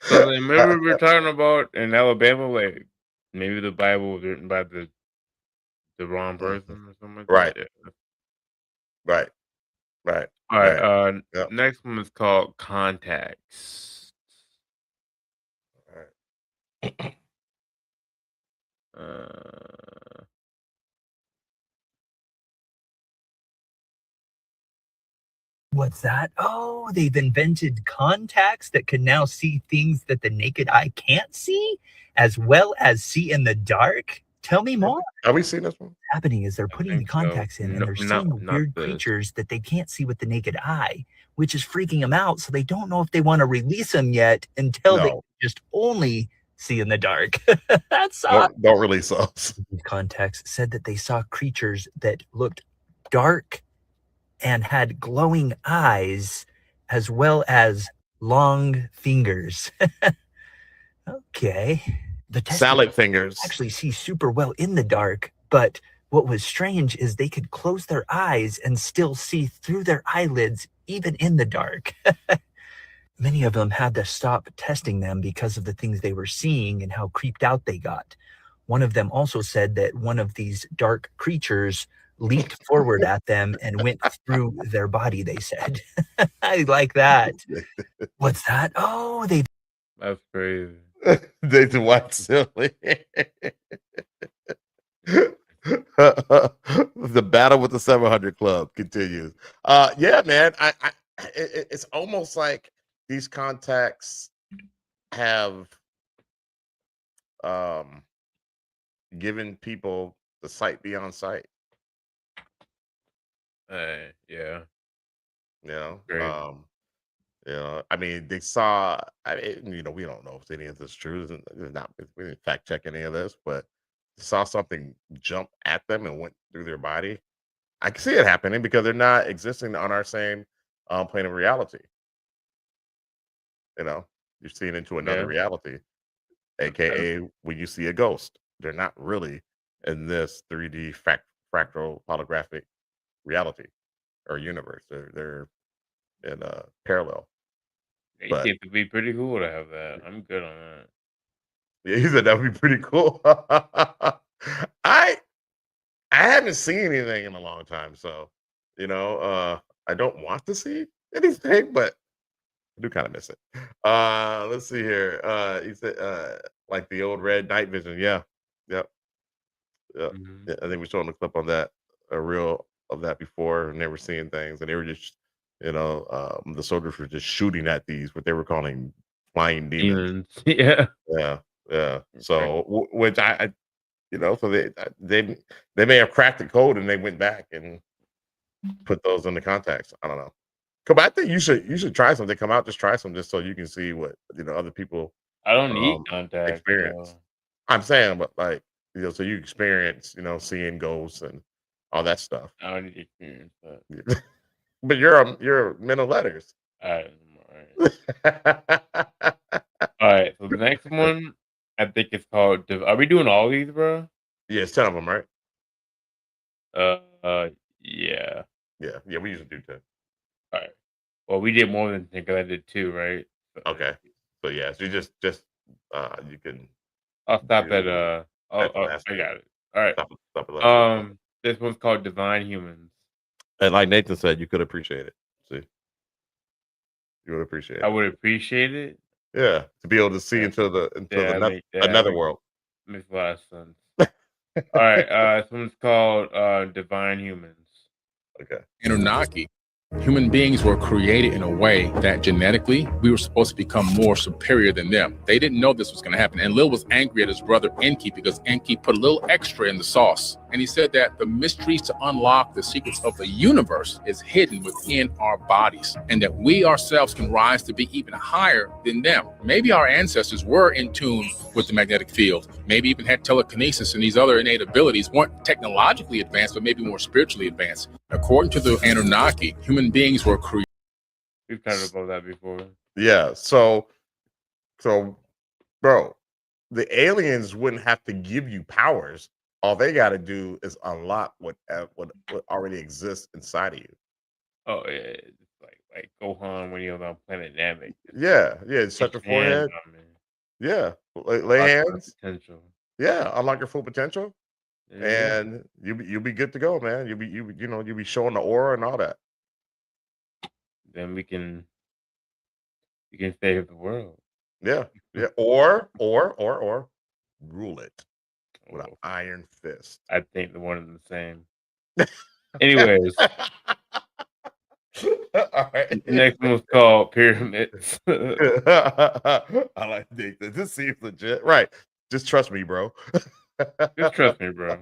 So remember we were talking about in Alabama, like maybe the Bible was written by the wrong person or something like Right. that. Right. Right. All right. Right. Yep. Next one is called Contacts. All right. What's that? Oh, they've invented contacts that can now see things that the naked eye can't see, as well as see in the dark. Tell me more. Have we seen this one? What's happening is they're putting the contacts in, and they're seeing weird creatures that they can't see with the naked eye, which is freaking them out. So they don't know if they want to release them yet until they just only see in the dark. That's don't release those. Contacts said that they saw creatures that looked dark and had glowing eyes, as well as long fingers. Okay. The salad fingers actually see super well in the dark, but what was strange is they could close their eyes and still see through their eyelids, even in the dark. Many of them had to stop testing them because of the things they were seeing and how creeped out they got. One of them also said that one of these dark creatures leaped forward at them and went through their body, they said. I like that. What's that? Oh, that's crazy. They do what silly. The battle with the 700 Club continues. Yeah, man. It's almost like these contacts have given people the sight beyond sight. Yeah. I mean, they saw. We don't know if any of this is true. We didn't fact check any of this, but saw something jump at them and went through their body. I can see it happening because they're not existing on our same plane of reality. You're seeing into another reality, aka when you see a ghost, they're not really in this 3D fractal holographic reality or universe. They're in a parallel. It would be pretty cool to have that. I'm good on that. Yeah, he said that would be pretty cool. I haven't seen anything in a long time, so I don't want to see anything, but I do kind of miss it. Let's see here. He said like the old red night vision. Yeah. Yep. Yeah. Mm-hmm. Yeah, I think we showed them a clip on that, a reel of that before, and they were seeing things, and they were just the soldiers were just shooting at these what they were calling flying demons. Yeah. Yeah. So which I You know, so they may have cracked the code and they went back and put those in the contacts. I don't know. Come, I think you should try something. Come out, just try some, just so you can see what other people I don't need contacts. experience. So. I'm saying, but like so you experience seeing ghosts and all that stuff. I don't need experience that. But you're men of letters. All right. All right. So the next one, I think it's called. Are we doing all these, bro? Yeah, it's 10 of them, right? Yeah. Yeah. We usually do 10. All right. Well, we did more than 10 because I did 2, right? Okay. So yeah, so you just you can. I'll stop at the I last got it. All right. Stop at the last one. This one's called Divine Humans. And like Nathan said, you could appreciate it. See, you would appreciate it. I would appreciate it. Yeah, to be able to see into another world. Makes a lot of sense. All right. This one's called Divine Humans. Okay. Anunnaki. Human beings were created in a way that genetically we were supposed to become more superior than them. They didn't know this was going to happen. And Lil was angry at his brother Enki because Enki put a little extra in the sauce. And he said that the mysteries to unlock the secrets of the universe is hidden within our bodies, and that we ourselves can rise to be even higher than them. Maybe our ancestors were in tune with the magnetic field, maybe even had telekinesis and these other innate abilities, weren't technologically advanced, but maybe more spiritually advanced. According to the Anunnaki, human beings were created. We've talked about that before. Yeah. So, bro, the aliens wouldn't have to give you powers. All they got to do is unlock what already exists inside of you. Oh yeah, it's like Gohan when he was on Planet Namek. Yeah. Set your forehead. Yeah. Lay hands. Potential. Yeah. Unlock your full potential. Yeah. And you'll be good to go, man. You'll be showing the aura and all that. Then we can save the world. Yeah. Or rule it with an iron fist. I think the one and the same. Anyways. All right. Next one's called Pyramids. I like this. This seems legit. Right. Just trust me, bro. Just trust me, bro.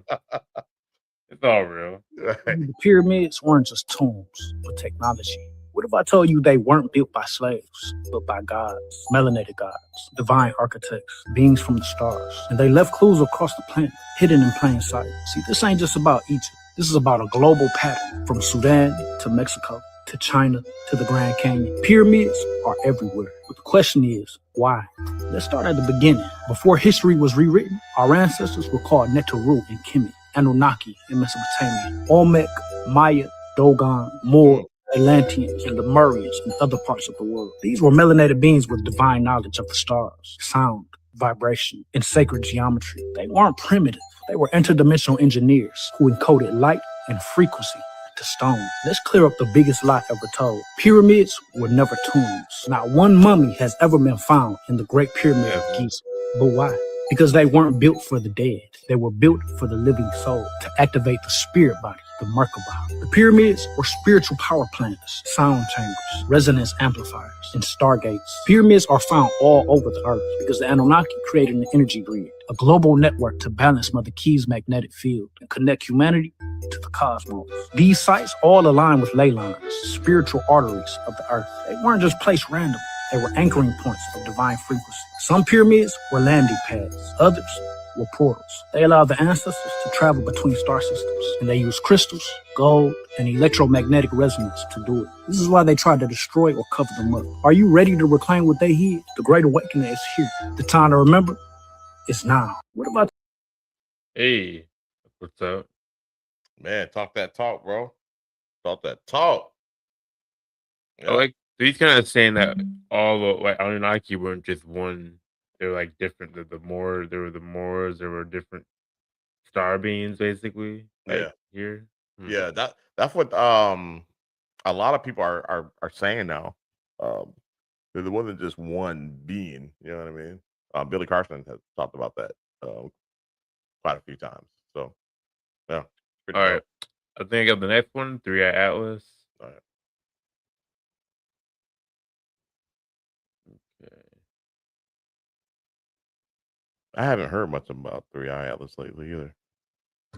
It's all real. The pyramids weren't just tombs, but technology. What if I told you they weren't built by slaves, but by gods, melanated gods, divine architects, beings from the stars, and they left clues across the planet, hidden in plain sight? See, this ain't just about Egypt. This is about a global pattern, from Sudan to Mexico to China to the Grand Canyon. Pyramids are everywhere. But the question is, why? Let's start at the beginning. Before history was rewritten, our ancestors were called Neteru in Kemet, Anunnaki in Mesopotamia, Olmec, Maya, Dogon, Moor, Atlanteans, and Lemurians in other parts of the world. These were melanated beings with divine knowledge of the stars, sound, vibration, and sacred geometry. They weren't primitive. They were interdimensional engineers who encoded light and frequency to stone. Let's clear up the biggest lie ever told. Pyramids were never tombs. Not one mummy has ever been found in the Great Pyramid of Giza. But why? Because they weren't built for the dead. They were built for the living soul, to activate the spirit body, the Merkaba. The pyramids were spiritual power plants, sound chambers, resonance amplifiers, and stargates. Pyramids are found all over the earth because the Anunnaki created an energy grid, a global network to balance Mother Key's magnetic field and connect humanity to the cosmos. These sites all align with ley lines, spiritual arteries of the earth. They weren't just placed randomly. They were anchoring points of divine frequency. Some pyramids were landing pads. Others were portals. They allowed the ancestors to travel between star systems, and they used crystals, gold, and electromagnetic resonance to do it. This is why they tried to destroy or cover them up. Are you ready to reclaim what they hid? The Great Awakening is here. The time to remember is now. What about... Hey, what's up? Man, talk that talk, bro. Talk that talk. I like he's kind of saying that all the Anunnaki weren't just one. They're like different. There were the Moors. There were different star beings, basically. Like, here. Yeah, that's what a lot of people are saying now. There wasn't just one being. You know what I mean? Billy Carson has talked about that quite a few times. So yeah. All right. I think I got the next one. 3-Eye Atlas. All right. Okay. I haven't heard much about 3i Atlas lately either.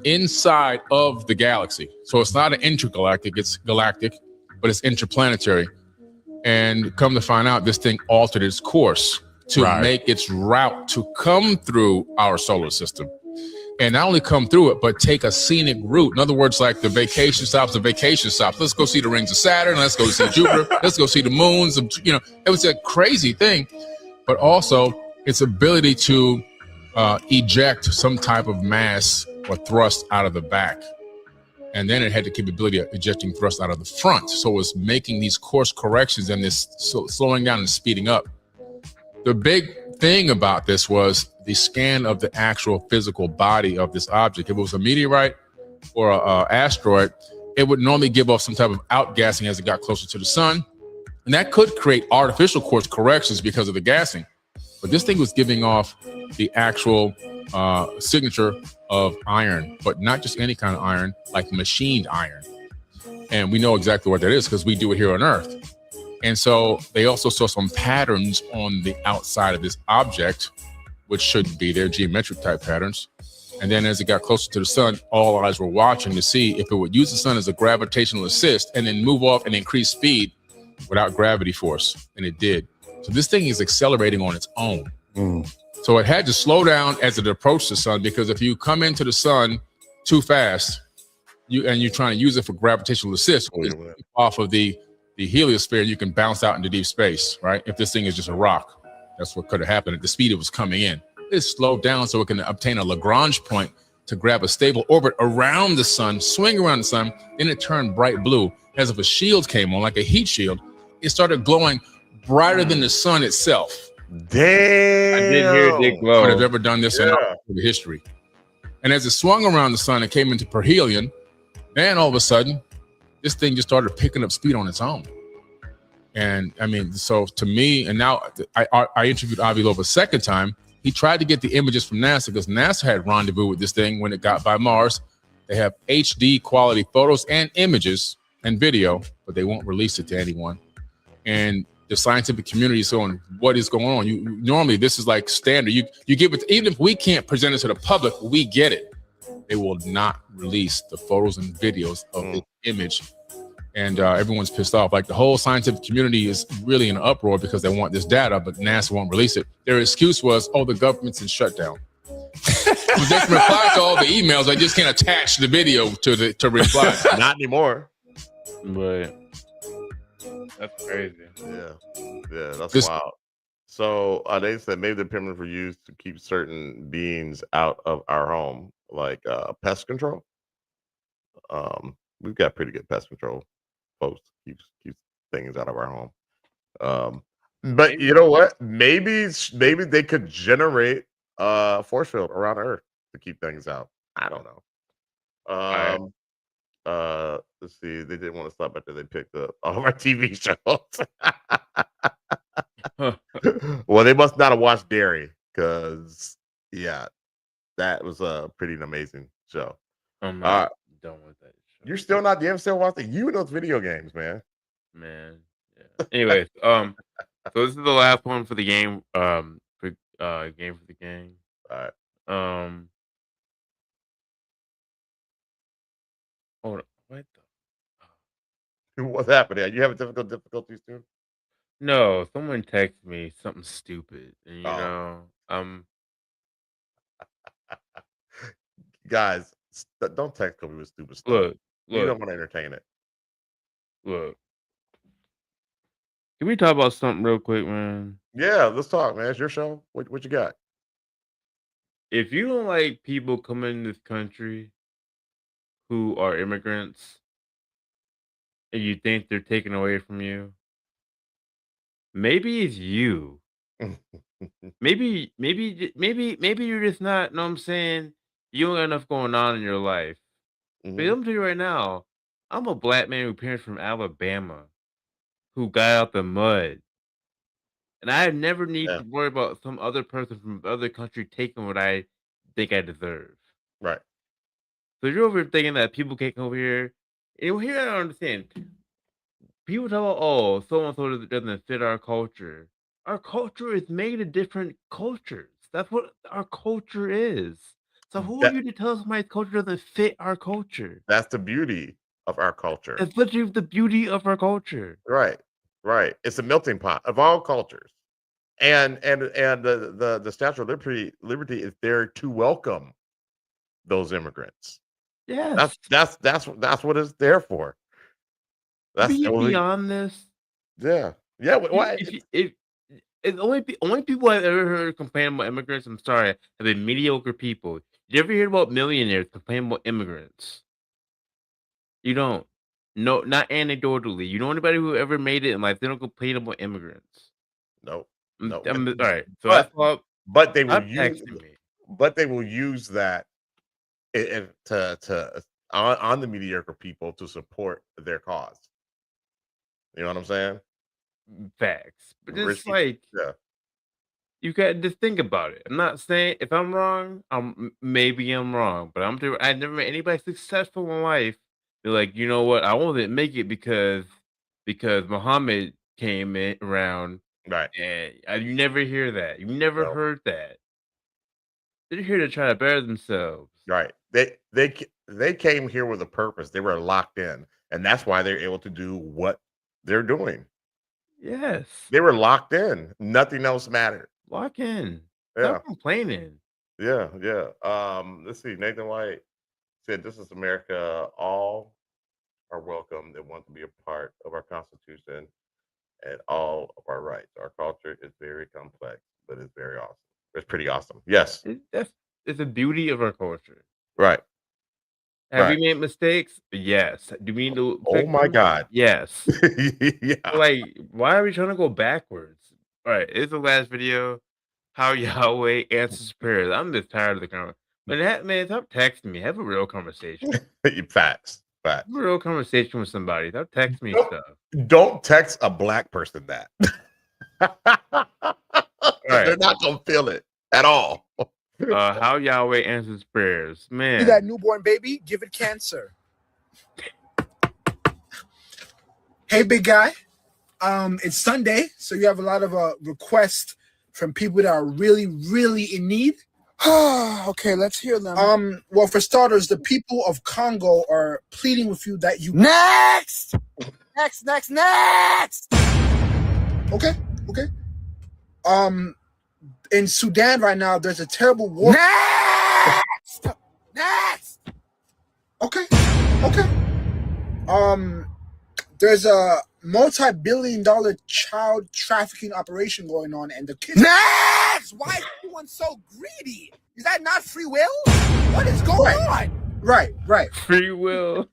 Inside of the galaxy. So it's not an intergalactic, it's galactic, but it's interplanetary. And come to find out, this thing altered its course to make its route to come through our solar system. And not only come through it, but take a scenic route. In other words, like the vacation stops. Let's go see the rings of Saturn. Let's go see Jupiter. Let's go see the moons. It was a crazy thing, but also its ability to eject some type of mass or thrust out of the back. And then it had the capability of ejecting thrust out of the front. So it was making these course corrections and this slowing down and speeding up. The big thing about this was the scan of the actual physical body of this object. If it was a meteorite or an asteroid, it would normally give off some type of outgassing as it got closer to the sun. And that could create artificial course corrections because of the gassing. But this thing was giving off the actual signature of iron, but not just any kind of iron, like machined iron. And we know exactly what that is because we do it here on Earth. And so they also saw some patterns on the outside of this object, which shouldn't be there, geometric type patterns. And then as it got closer to the sun, all eyes were watching to see if it would use the sun as a gravitational assist and then move off and increase speed without gravity force. And it did. So this thing is accelerating on its own. So it had to slow down as it approached the sun, because if you come into the sun too fast, you're trying to use it for gravitational assist off of the heliosphere, you can bounce out into deep space, right? If this thing is just a rock, that's what could have happened at the speed it was coming in. It slowed down so it can obtain a Lagrange point to grab a stable orbit around the sun, swing around the sun. Then it turned bright blue as if a shield came on, like a heat shield. It started glowing brighter than the sun itself. Damn. I did hear it did glow. Would have ever done this in our history. And as it swung around the sun, it came into perihelion. Then all of a sudden, this thing just started picking up speed on its own. And I mean, so to me, and now I interviewed Avi Loeb a second time. He tried to get the images from NASA because NASA had rendezvous with this thing when it got by Mars. They have HD quality photos and images and video, but they won't release it to anyone. And the scientific community is on what is going on. Normally this is like standard. You give it, even if we can't present it to the public, we get it. They will not release the photos and videos of the image. And everyone's pissed off. Like the whole scientific community is really in an uproar because they want this data, but NASA won't release it. Their excuse was, oh, the government's in shutdown. They can reply to all the emails. I just can't attach the video to reply. Not anymore. But that's crazy. Yeah, that's wild. So they said maybe the pyramids were used to keep certain beings out of our home, like pest control. We've got pretty good pest control. Folks keep things out of our home. But you know what? Maybe they could generate a force field around Earth to keep things out. I don't know. Let's see. They didn't want to stop after they picked up all of our TV shows. Well, they must not have watched Dairy, because that was a pretty amazing show. I'm not done with that. You're still not still watching you and those video games, man. Yeah. Anyways, so this is the last one for the game. Game for the game. All right. Hold on. What What's happening? Are you having difficulties too? No, someone texted me something stupid, and you know, guys, don't text me with stupid stuff. Look, you don't want to entertain it. Look, can we talk about something real quick, man? Yeah, let's talk, man. It's your show. What you got? If you don't like people coming in this country who are immigrants, and you think they're taken away from you, maybe it's you. maybe you're just not. Know what I'm saying? You don't got enough going on in your life. But I'm telling you right now, I'm a black man who parents from Alabama, who got out the mud, and I never need to worry about some other person from other country taking what I think I deserve. Right. So you're over here thinking that people can't come over here. And here I don't understand. People tell, so and so doesn't fit our culture. Our culture is made of different cultures. That's what our culture is. So who are That- you to tell us my culture doesn't fit our culture? That's the beauty of our culture. That's literally the beauty of our culture. Right. It's a melting pot of all cultures. And the Statue of Liberty is there to welcome those immigrants. Yes. That's what it's there for. That's the only, beyond this. yeah. Why? It's only people I've ever heard complain about immigrants, I'm sorry, have been mediocre people. You ever hear about millionaires complaining about immigrants? You don't. No, not anecdotally. You know anybody who ever made it in life, they don't complain about immigrants. No. All right. So But- that's all. But they will Stop use texting me. but they will use that to on the mediocre people to support their cause. You know what I'm saying? Facts. But Rich it's people- like yeah. you got to think about it. I'm not saying if I'm wrong, maybe I'm wrong, but I never met anybody successful in life. They're like, you know what? I won't make it because Muhammad came around, right? And you never hear that. You never heard that. They're here to try to better themselves. Right. They came here with a purpose. They were locked in, and that's why they're able to do what they're doing. Yes. They were locked in. Nothing else mattered. Lock in. Yeah. Stop complaining. Yeah. Let's see. Nathan White said, "This is America. All are welcome that want to be a part of our Constitution and all of our rights. Our culture is very complex, but it's very awesome. It's pretty awesome. Yes. It's the beauty of our culture. Right. Have Right. we made mistakes? Yes. Do we need to? Oh my God. Yes. Yeah. Like, why are we trying to go backwards? All right, it's the last video. How Yahweh answers prayers. I'm just tired of the comment. But that man, stop texting me. Have a real conversation. Facts. Have a real conversation with somebody. Stop texting me stuff. Don't text a black person that. They're not gonna feel it at all. How Yahweh answers prayers. See Man. that newborn baby? Give it cancer. Hey, big guy. It's Sunday, so you have a lot of requests from people that are really, really in need. Okay, let's hear them. Well, for starters, the people of Congo are pleading with you that you next. Okay. In Sudan right now, there's a terrible war. Next. Okay. There's a multi-billion-dollar child trafficking operation going on, and the kids. Next. Why is everyone so greedy? Is that not free will? What is going on? Right. Free will.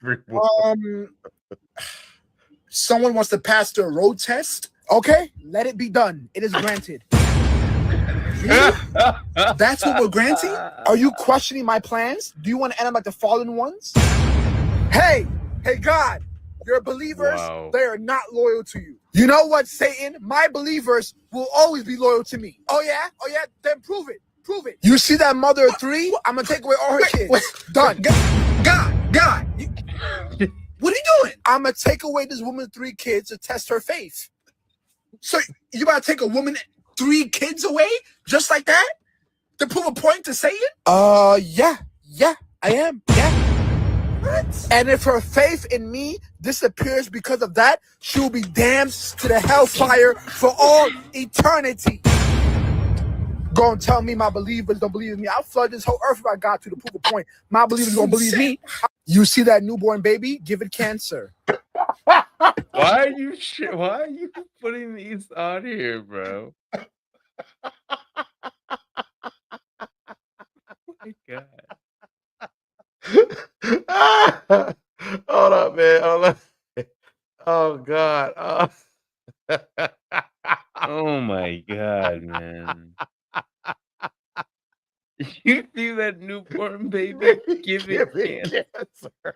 Someone wants to pass their road test. Okay, let it be done. It is granted. That's what we're granting? Are you questioning my plans? Do you want to end up like the fallen ones? Hey, God, your believers, they are not loyal to you. You know what, Satan? My believers will always be loyal to me. Oh yeah? Then prove it. You see that mother of three? I'm going to take away all her kids. Done. God. What are you doing? I'm going to take away this woman's 3 kids to test her faith. So you about to take a woman 3 kids away just like that to prove a point to Satan? Yeah, I am. Yeah. What? And if her faith in me disappears because of that, she will be damned to the hellfire for all eternity. Go and tell me my believers don't believe in me. I'll flood this whole earth if I got to prove a point. My believers don't believe me. You see that newborn baby? Give it cancer. Why are you putting these on here, bro? Oh my God. Hold up, man. Oh God. Oh my God, man. You see that newborn baby? Give it cancer.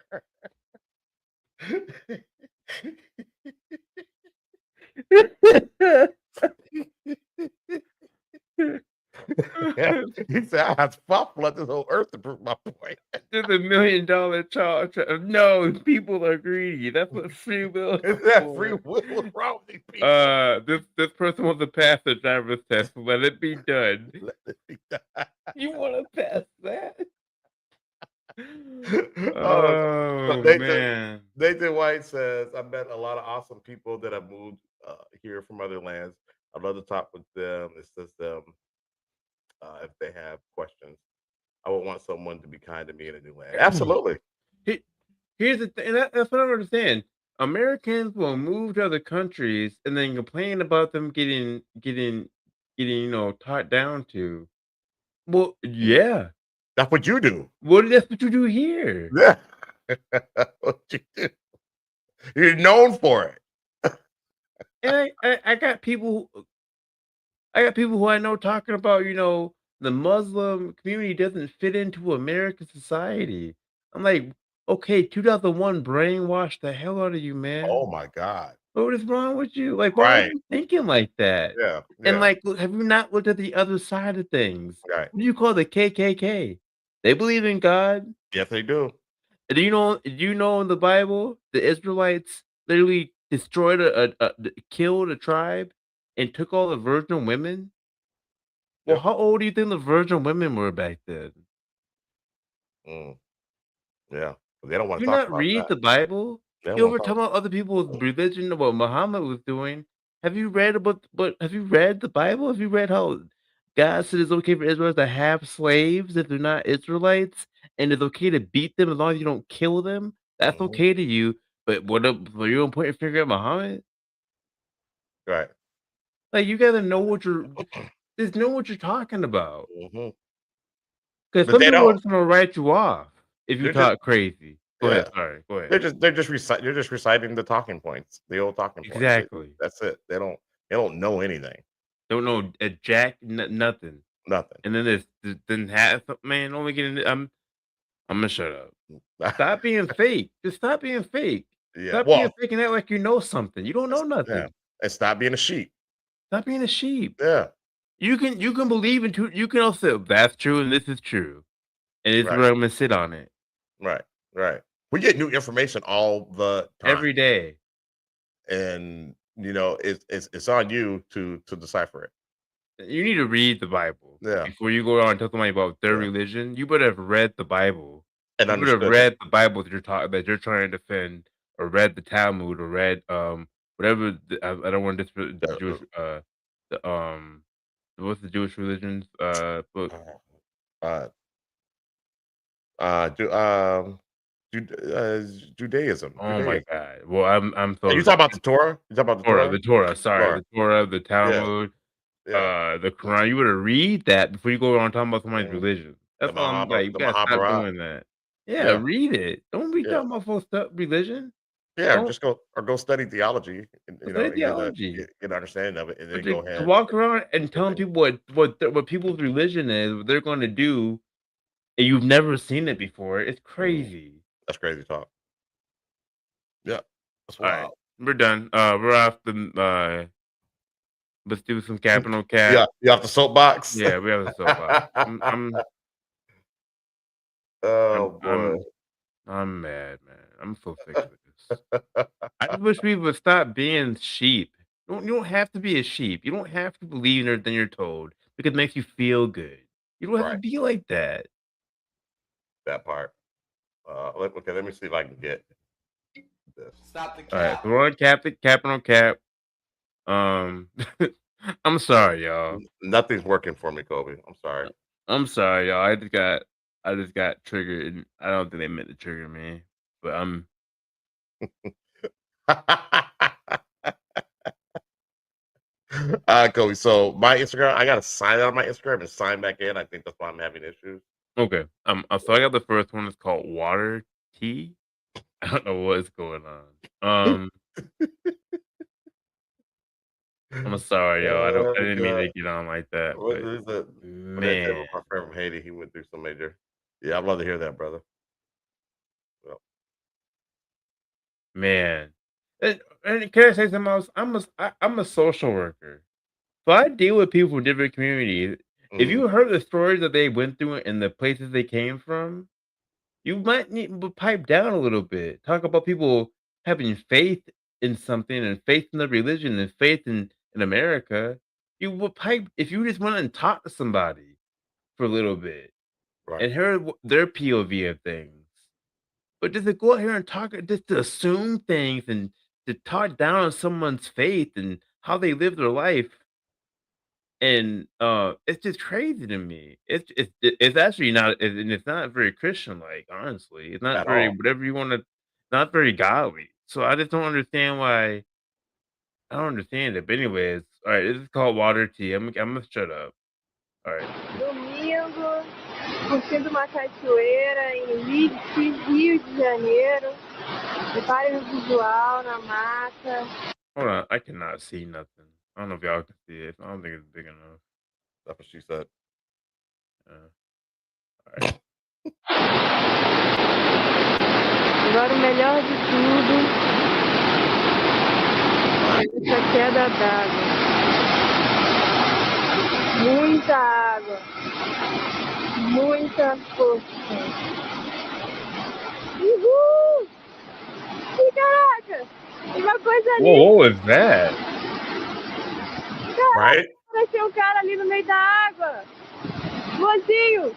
He said, I have to flood this whole earth to prove my point. to the $1 million charge. No, people are greedy. That's what free will is. Is that free will? What's wrong with these people? This person wants to pass the driver's test. Let it be done. Let it be done. You want to pass that? Oh, Man. Nathan White says, I met a lot of awesome people that have moved here from other lands. I'd love to talk with them. It says them if they have questions. I would want someone to be kind to me in a new land. Absolutely. Here's the thing. That's what I don't understand. Americans will move to other countries and then complain about them getting taught down to. Well, yeah. That's what you do. That's what you do here. Yeah. What you do. You're known for it. And I got people who I know talking about, the Muslim community doesn't fit into American society. I'm like, okay, 2001 brainwashed the hell out of you, man. Oh my God. What is wrong with you? Like, why are you thinking like that? Yeah. And like, have you not looked at the other side of things? Right. What do you call the KKK? They believe in God. Yes, they do. Do you know in the Bible the Israelites literally destroyed killed a tribe and took all the virgin women? Well, how old do you think the virgin women were back then? Yeah. They don't want Do to you talk not about read that. the Bible? They don't You wanna ever talk about other people's religion, what Muhammad was doing? Have you read have you read the Bible? Have you read how God said it's okay for Israelites to have slaves if they're not Israelites? And it's okay to beat them as long as you don't kill them? That's okay to you. But you don't point your finger at Muhammad? Right. Like, you gotta know what you're talking about. Because But some they people are don't. just gonna write you off if you They're talk just- crazy. Go Yeah. ahead. Sorry. Go ahead. You're just reciting the talking points, the old talking points. Exactly. That's it. They don't know anything. Don't know a jack, nothing. Nothing. And then then half, man. Only getting. I'm gonna shut up. Stop being fake. Just stop being fake. Yeah. Stop Well, being fake and act like you know something. You don't know nothing. yeah. And stop being a sheep. Stop being a sheep. Yeah. You can believe in two. You can also that's true and this is true, and it's Right. where I'm gonna sit on it Right. Right. We get new information all the time. every day. And it's on you to decipher it. You need to read the Bible before you go on and tell somebody about their religion. You better have read the Bible. And you better have understood read the Bible that you're trying to defend, or read the Talmud, or read whatever. I don't want to the Jewish what's the Jewish religions book? Judaism. Oh my God! Well, I'm so. You talking about the Torah? You talking about the Torah? The Torah. Sorry, the Torah, the Talmud, Yeah. the Quran. You better read that before you go around talking about somebody's religion. That's The all I'm like. You the gotta stop Mahabharata. doing that. Yeah, Yeah. read it. Don't be Yeah. talking about folks' religion. Yeah, Don't- just go study theology. And, Study and theology. get an understanding of it, and then To go ahead. walk around and telling people what people's religion is, what they're going to do, and you've never seen it before. It's crazy. That's crazy talk. Yeah, that's All right, wild. we're done. We're off the. Let's do some cap and no cap. Yeah, you off the soapbox. Yeah, we have the soapbox. boy. I'm mad, man. I'm so sick of this. I just wish people would stop being sheep. You don't have to be a sheep. You don't have to believe in everything you're told because it makes you feel good. You don't have to be like that. That part. Okay, let me see if I can get this. Stop the cap. All right, so we're on cap and on cap. I'm sorry, y'all. Nothing's working for me, Kobe. I'm sorry. I'm sorry, y'all. I just got triggered. And I don't think they meant to trigger me, but I'm. Kobe. So my Instagram, I gotta sign out of my Instagram and sign back in. I think that's why I'm having issues. Okay. So I got the first one. It's called Water Tea. I don't know what's going on. I'm sorry, y'all. I didn't mean to get on like that. What But, is it? man, My friend from Haiti, he went through some major. Yeah, I'd love to hear that, brother. Well, man. And can I say something else? I'm a social worker, so I deal with people from different communities. If you heard the stories that they went through and the places they came from, You might need to pipe down a little bit. Talk about people having faith in something and faith in the religion and faith in America. You would pipe if you just went and talk to somebody for a little bit Right. and heard their POV of things. But just to go out here and talk, just to assume things and to talk down on someone's faith and how they live their life, and it's just crazy to me. It's actually not, and it's not very Christian like. Honestly, it's not At very all. whatever you want to, not very godly. So I just don't understand why. I don't understand it. But anyways, all right, this is called water tea. I'm gonna shut up. All right. Domingo, curtindo uma cachoeira em Leeds, Rio de Janeiro. Reparem no visual, na mata. Hold on, I cannot see nothing. I don't know if y'all can see it. I don't think it's big enough. That's what she said. All right. Agora o melhor de tudo, essa queda d'água. Muita água. Muita força. Uhul! Ih, caraca! Uma coisa ali. Whoa, what was that? Caraca, Right? apareceu um cara ali no meio da água. Mozinho!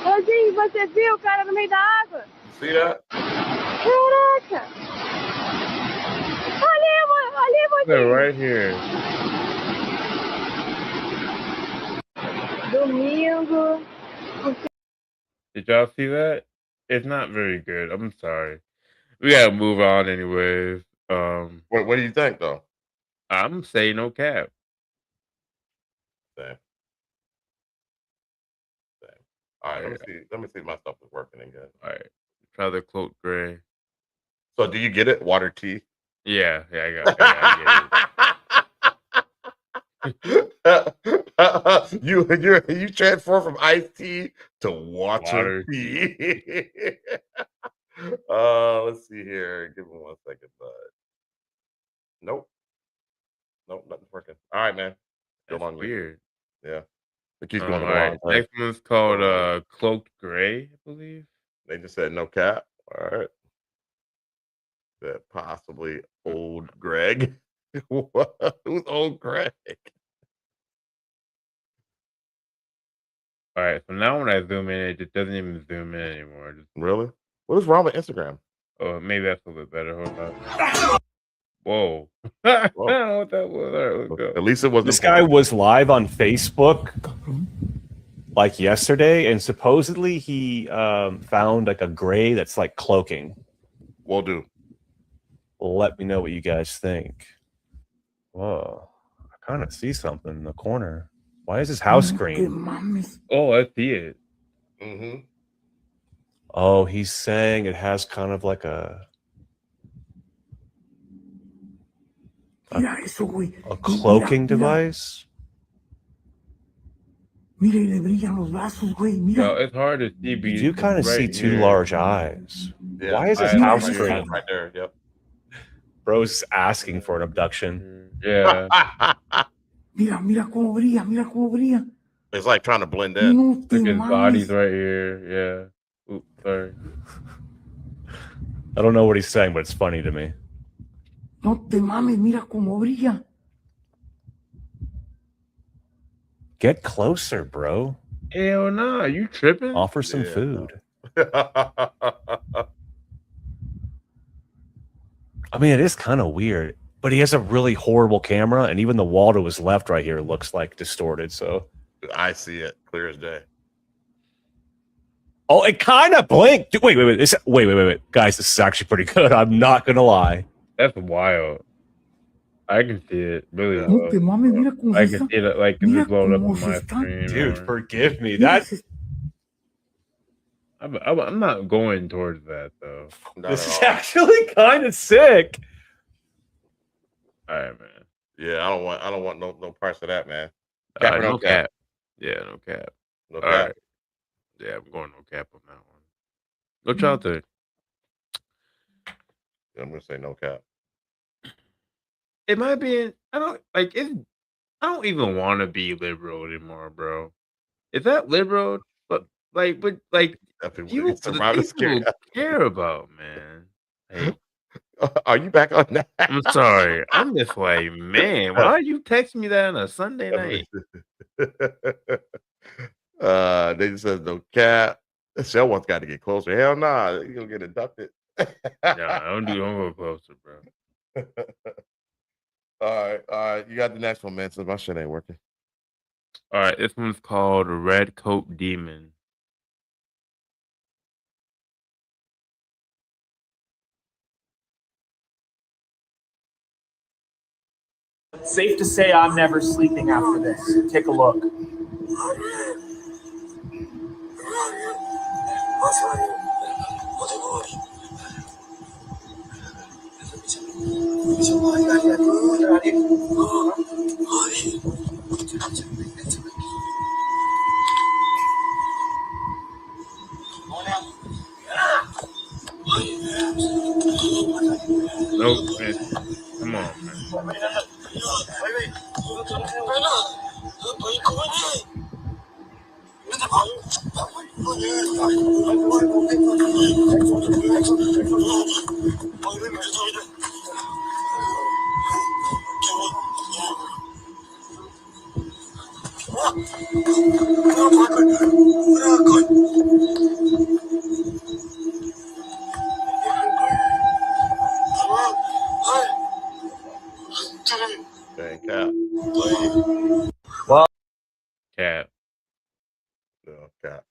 Mozinho, você viu o cara no meio da água? See that? Caraca! Ali, They're mozinho! right here. Domingo. Did y'all see that? It's not very good. I'm sorry. We gotta move on anyways. What do you think though? I'm saying no cap. Same. All right, let me see if my stuff is working again. All right. Try the cloak gray. So do you get it? Water tea? Yeah, I get it. you transform from iced tea to water Water tea. Let's see here. Give me 1 second, bud. Nope, nothing's working. All right, man. Still That's on you. weird. Yeah, it keeps going to All the right. wrong place. Next one's called cloaked gray, I believe. They just said no cap. All right. That possibly old Greg. What? Who's old Greg? All right. So now when I zoom in, it just doesn't even zoom in anymore. Really? What is wrong with Instagram? Oh, maybe that's a little bit better. Hold on. Whoa. I don't know what that was. All right, let's go. At least it wasn't. This guy was live on Facebook like yesterday, and supposedly he found like a gray that's like cloaking. Will do. Let me know what you guys think. Whoa, I kind of see something in the corner. Why is his house green? Oh, I see it. Mm-hmm. Oh, he's saying it has kind of like a cloaking device. No, it's hard to see. You do kind of see two large eyes. Yeah, Why is his right house here, green? right there. Yep. Bro's asking for an abduction. Yeah. Mira cómo brilla. It's like trying to blend in. Look, his body's right here. Yeah. Oops, sorry. I don't know what he's saying, but it's funny to me. No te mames, mira cómo brilla. Get closer, bro. Hell no, you tripping? Offer some food. I mean, it is kind of weird, but he has a really horrible camera, and even the wall to his left right here looks like distorted. So I see it clear as day. oh, it kind of blinked. Wait. Wait, guys, this is actually pretty good. I'm not gonna lie. That's wild. I can see it really No well. te mames, mira cómo I se can está. see it like Mira just blowing up cómo on se my está. screen. Dude, or- forgive me. Mira, That I'm not going towards that though. Not this at is all. actually kind of sick. All right, man. Yeah, I don't want no parts of that, man. Cap or No cap. Yeah, no cap. No All cap. right. Yeah, I'm going no cap on that one. What y'all think? I'm gonna say no cap. It might be. I don't like it. I don't even want to be liberal anymore, bro. Is that liberal? But but people, the surrounded things scary. people care about, man. Like, Are you back on that? I'm sorry. I'm just like, man, why are you texting me that on a Sunday night? They just said no cap. Someone's got to get closer. Hell nah, you're gonna get abducted. Nah, don't go closer, bro. All right. You got the next one, man. Since my shit ain't working. All right, this one's called Red Coat Demon. Safe to say I'm never sleeping after this. Take a look. Nope, man. Come on, man. Dang cap. Well, cap. No cap.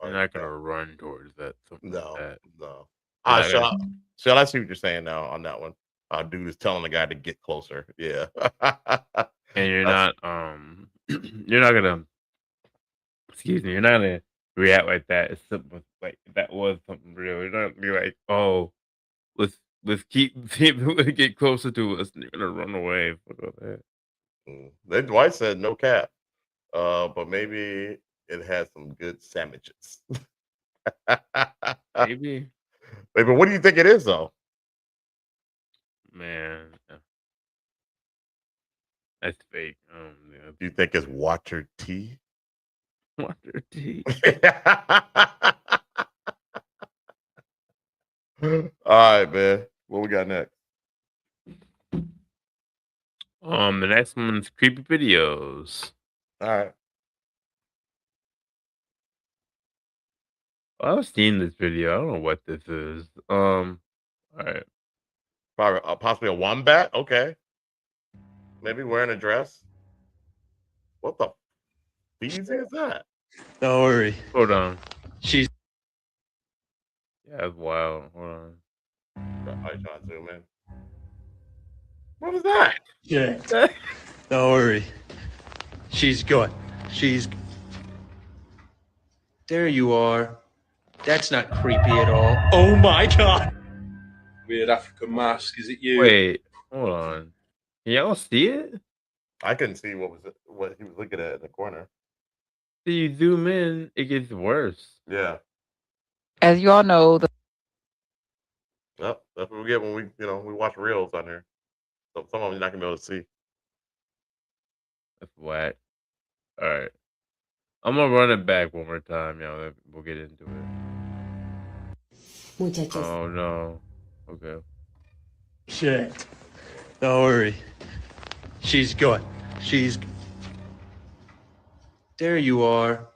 You're not gonna run towards that. No, like that. no. You're not Shall I see what you're saying now on that one? Dude is telling the guy to get closer. Yeah. And you're not you're not gonna excuse me, you're not gonna react like that. It's something like that was something real. You're not gonna be like, oh, let's keep seeing to get closer to us and you're gonna run away. Fuck all that. Then Dwight said no cap. But maybe it has some good sandwiches. Maybe. Wait, but what do you think it is though? Man. That's fake. Do you think it's water tea? Water tea. All right, man. What we got next? The next one's creepy videos. All right. I've seen this video. I don't know what this is. All right. Probably possibly a wombat. Okay. Maybe wearing a dress. What the bees is that? Don't worry. Hold on. She's. Yeah, that's wild. Hold on. I'm trying to zoom in. What was that? Yeah. Don't worry. She's good. She's. There you are. That's not creepy at all. Oh my god. Weird African mask. Is it you? Wait, hold on. Can y'all see it? I couldn't see what he was looking at in the corner. See, you zoom in, it gets worse. Yeah. As you all know, Well, that's what we get when we watch reels on here. So some of them you're not gonna be able to see. That's whack. All right. I'm gonna run it back one more time, y'all. Then we'll get into it. Muchachos. Oh no. Okay. Shit. Don't worry. She's good. She's. There you are.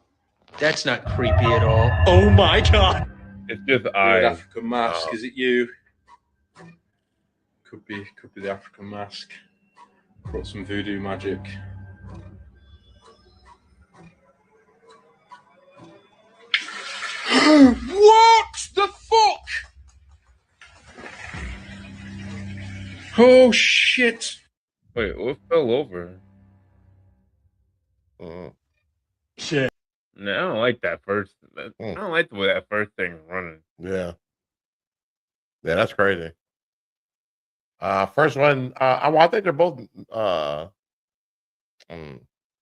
That's not creepy at all. Oh my god. It's just Weird eyes. African mask. Is it you? Could be the African mask. Brought some voodoo magic. What the fuck? Oh shit. Wait, what fell over? Shit. No, I don't like that first. I don't like the way that first thing's running. Yeah. Yeah, that's crazy. First one, I think they're both they're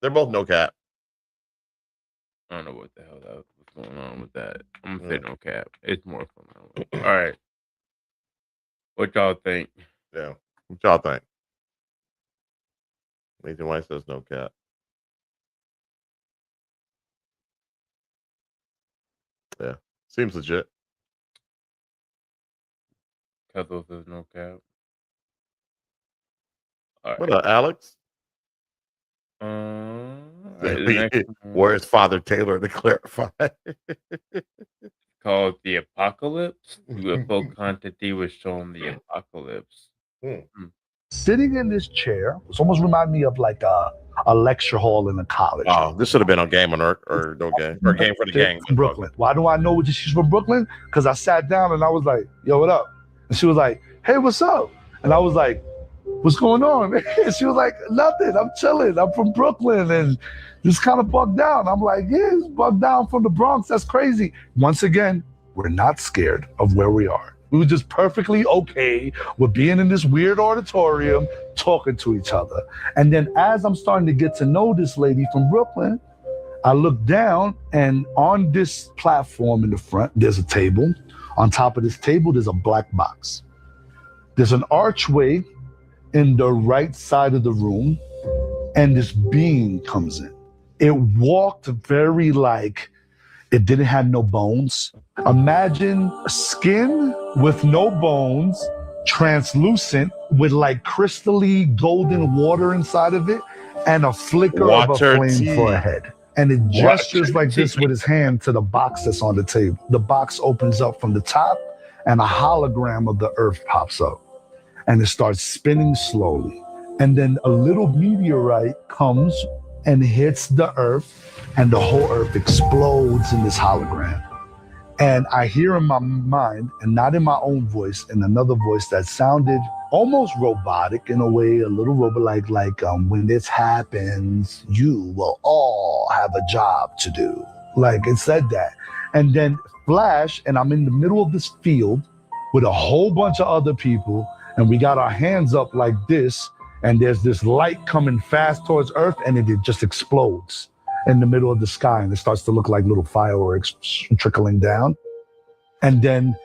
both no cap. I don't know what the hell that was going on with that. I'm gonna say no cap. It's more fun. All right. What y'all think? Yeah. What y'all think? Nathan White says no cap. Yeah, seems legit. Couple says no cap. All What right. up, Alex? All right, the next one Where's Father Taylor to clarify? called The Apocalypse. UFO quantity was shown the apocalypse. Sitting in this chair, it's almost remind me of like a lecture hall in a college. Oh, this should have been on Game on Earth or no game or Game for the Gang. From Brooklyn. Why do I know she's from Brooklyn? Because I sat down and I was like, yo, what up? And she was like, hey, what's up? And I was like, what's going on? And she was like, nothing, I'm chilling. I'm from Brooklyn and just kind of bugged down. I'm like, yeah, it's bugged down from the Bronx. That's crazy. Once again, we're not scared of where we are. We were just perfectly okay with being in this weird auditorium, talking to each other. And then as I'm starting to get to know this lady from Brooklyn, I look down and on this platform in the front, there's a table. On top of this table, there's a black box. There's an archway in the right side of the room, and this being comes in. It walked very like it didn't have no bones. Imagine skin with no bones, translucent, with like crystally golden water inside of it, and a flicker of a flame for a head. And it gestures like this with his hand to the box that's on the table. The box opens up from the top, and a hologram of the earth pops up. And it starts spinning slowly. And then a little meteorite comes and hits the earth, and the whole earth explodes in this hologram. And I hear in my mind, and not in my own voice, in another voice that sounded almost robotic in a way, a little robot like when this happens, you will all have a job to do. Like it said that. And then flash, and I'm in the middle of this field with a whole bunch of other people, and we got our hands up like this, and there's this light coming fast towards Earth, and it just explodes in the middle of the sky, and it starts to look like little fireworks trickling down. And then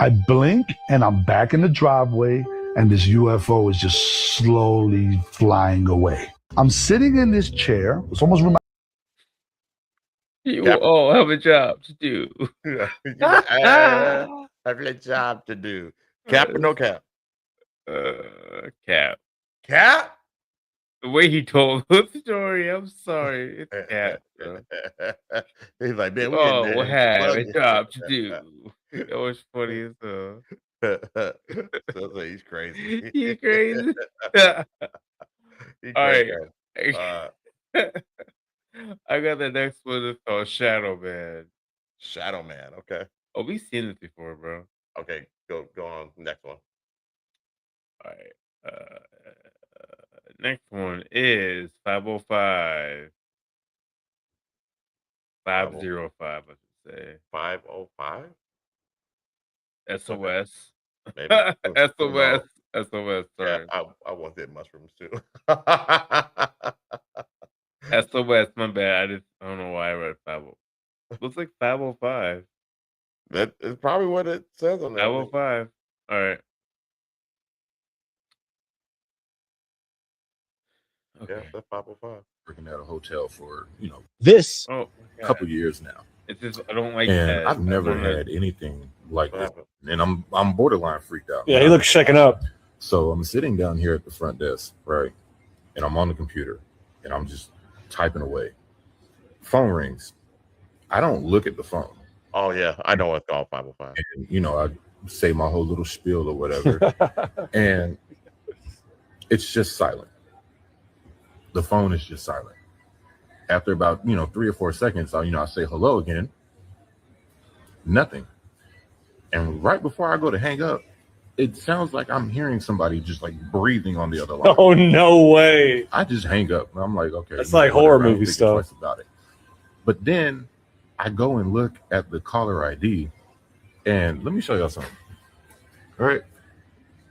I blink, and I'm back in the driveway, and this UFO is just slowly flying away. I'm sitting in this chair. It's almost You will all have a job to do. Have a job to do. Cap or no cap? Cap. Cap? The way he told the story, I'm sorry. It's Cap. Bro. He's like, man, we'll have a job to do. That was funny as hell. So he's crazy. He's crazy. He's All right. crazy. I got the next one. It's called Shadow Man. Shadow Man. Okay. Oh, we've seen this before, bro. Okay. Go on. Next one. All right. Next one is 505. 505, I should say. 505? SOS. Maybe. SOS. SOS. Sorry. Yeah, I wanted mushrooms too. SOS. My bad. I don't know why I read 50. Looks like 505. That is probably what it says on there. 505. All right. Okay. Yeah, that's 505. Working at a hotel for, this a couple years now. It's just, I don't like And that. I've never had anything like this. And I'm borderline freaked out. Yeah, he looks shaken up. So I'm sitting down here at the front desk, right? And I'm on the computer and I'm just typing away. Phone rings. I don't look at the phone. Oh yeah, I know it's called 505. And, I say my whole little spiel or whatever. And it's just silent. The phone is just silent. After about, 3 or 4 seconds, I say hello again. Nothing. And right before I go to hang up, it sounds like I'm hearing somebody just like breathing on the other line. Oh, no way. I just hang up. And I'm like, okay. That's like horror movie think stuff. twice about it. But then I go and look at the caller ID, and let me show y'all something. All right.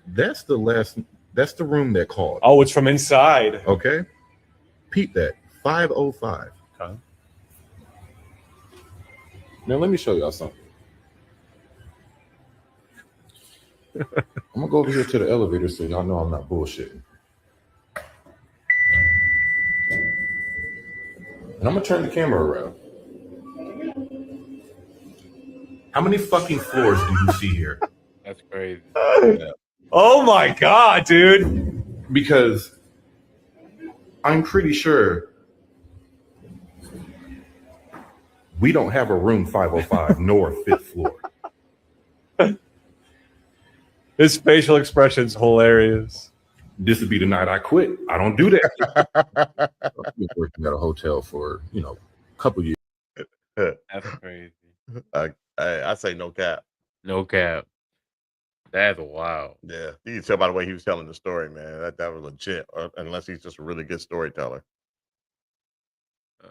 That's the room that called. Oh, it's from inside. Okay. Peep that. 505. Okay. Now let me show y'all something. I'm gonna go over here to the elevator so y'all know I'm not bullshitting. And I'm gonna turn the camera around. How many fucking floors do you see here? That's crazy. Yeah. Oh my god, dude. Because I'm pretty sure we don't have a room 505 nor fifth floor. His facial expression's hilarious. This would be the night I quit. I don't do that. I've been working at a hotel for, a couple years. That's crazy. I say no cap. No cap. That's wild. Yeah, you can tell by the way he was telling the story, man. That was legit, unless he's just a really good storyteller. All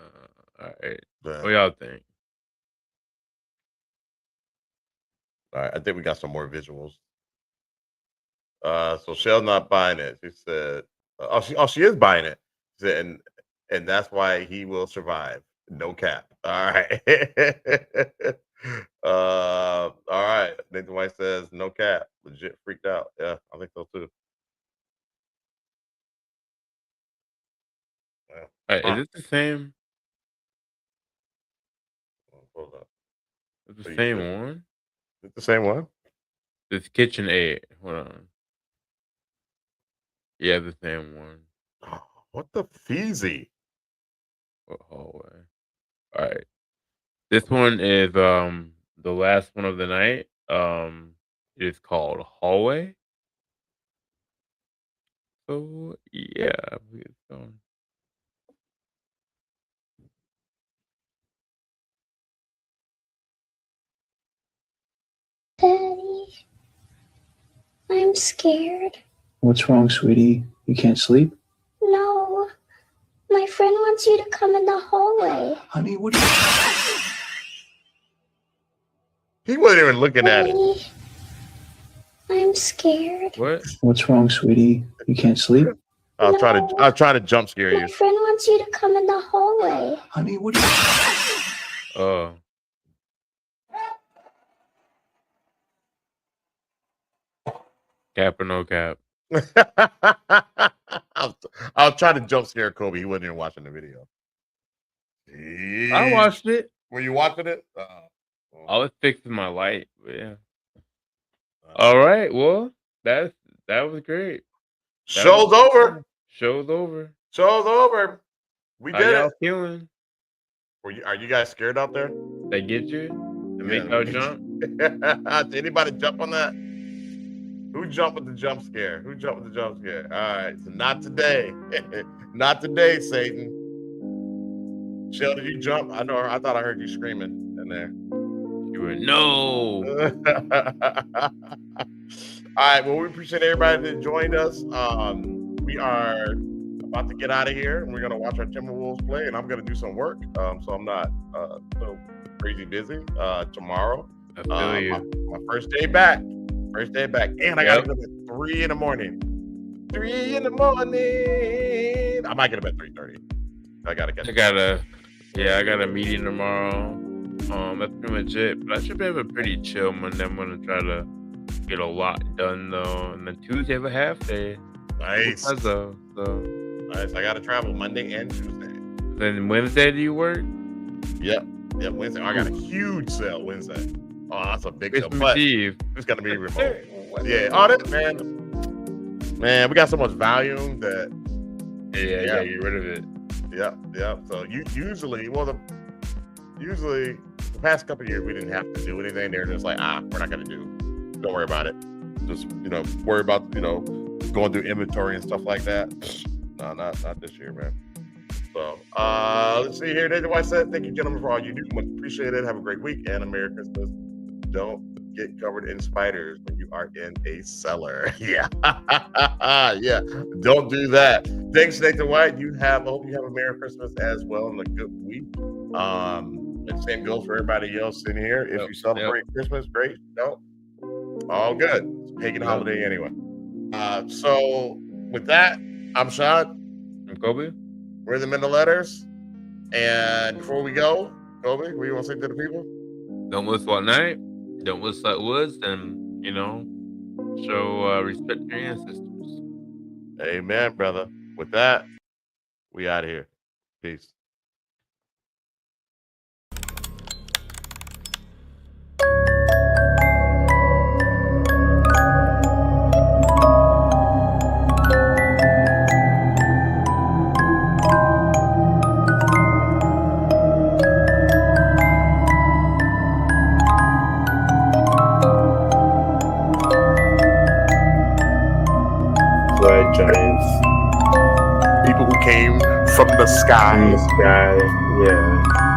right. Yeah. What y'all think? All right, I think we got some more visuals. So Shell's not buying it. She said, she is buying it. She said, and that's why he will survive. No cap. All right. All right. Nathan White says no cap. Legit freaked out. Yeah, I think so too. All right, is it the same? Hold up. It's the same one? Is it the same one? This kitchen aid. Hold on. Yeah, the same one. What the feezy? What hallway? All right. This one is the last one of the night. It is called Hallway. So yeah, we get going. Daddy, I'm scared. What's wrong, sweetie? You can't sleep? No, my friend wants you to come in the hallway. Honey, what He wasn't even looking at it. Daddy, I'm scared. What? What's wrong, sweetie? You can't sleep? I'll try to jump scare My you. friend wants you to come in the hallway. Honey, what Oh. Cap or no cap? I'll try to jump scare Kobe. He wasn't even watching the video. I watched it. Were you watching it? I was fixing my light, but yeah. All right. Well, that was great. Show's over. Show's over. Show's over. We How did y'all it. feeling? Are you guys scared out there? They get you? They make y'all jump? Did anybody jump on that? Who jumped with the jump scare? Who jumped with the jump scare? All right, so not today. Not today, Satan. Shell, did you jump? I thought I heard you screaming in there. You were no. All right, well, we appreciate everybody that joined us. We are about to get out of here, and we're gonna watch our Timberwolves play, and I'm gonna do some work. So I'm not so crazy busy tomorrow. I feel you. My first day back. First day back. And I gotta get up at 3 in the morning. 3 in the morning. I might get up at 3:30. I gotta get I got a meeting tomorrow. That's pretty much it. But I should have a pretty chill Monday. I'm gonna try to get a lot done though. And then Tuesday have a half day. Nice. Nice. I gotta travel Monday and Tuesday. Then Wednesday do you work? Yep, Wednesday. I got a huge sale Wednesday. Oh, that's a big sale. Christmas But Eve. it's gonna be remote. Yeah. Oh, that man, we got so much volume that Yeah, get rid of it. Yeah. So usually the past couple of years we didn't have to do anything. They're just like, we're not gonna do. Don't worry about it. Just worry about going through inventory and stuff like that. No, not this year, man. So let's see here. Nathan White said, "Thank you, gentlemen, for all you do. Much appreciated. Have a great week and a Merry Christmas. Don't get covered in spiders when you are in a cellar." Yeah. Yeah. Don't do that. Thanks, Nathan White. I hope you have a Merry Christmas as well and a good week. And same goes for everybody else in here. If you celebrate Christmas, great. No, all good. It's a pagan holiday anyway. So with that, I'm Shad. I'm Kobe. We're the Men of Letters. And before we go, Kobe, what do you want to say to the people? Don't miss what night. Don't miss that woods, and show respect to your ancestors. Amen, brother. With that, we out of here. Peace. red giants. People who came from the sky. Yeah.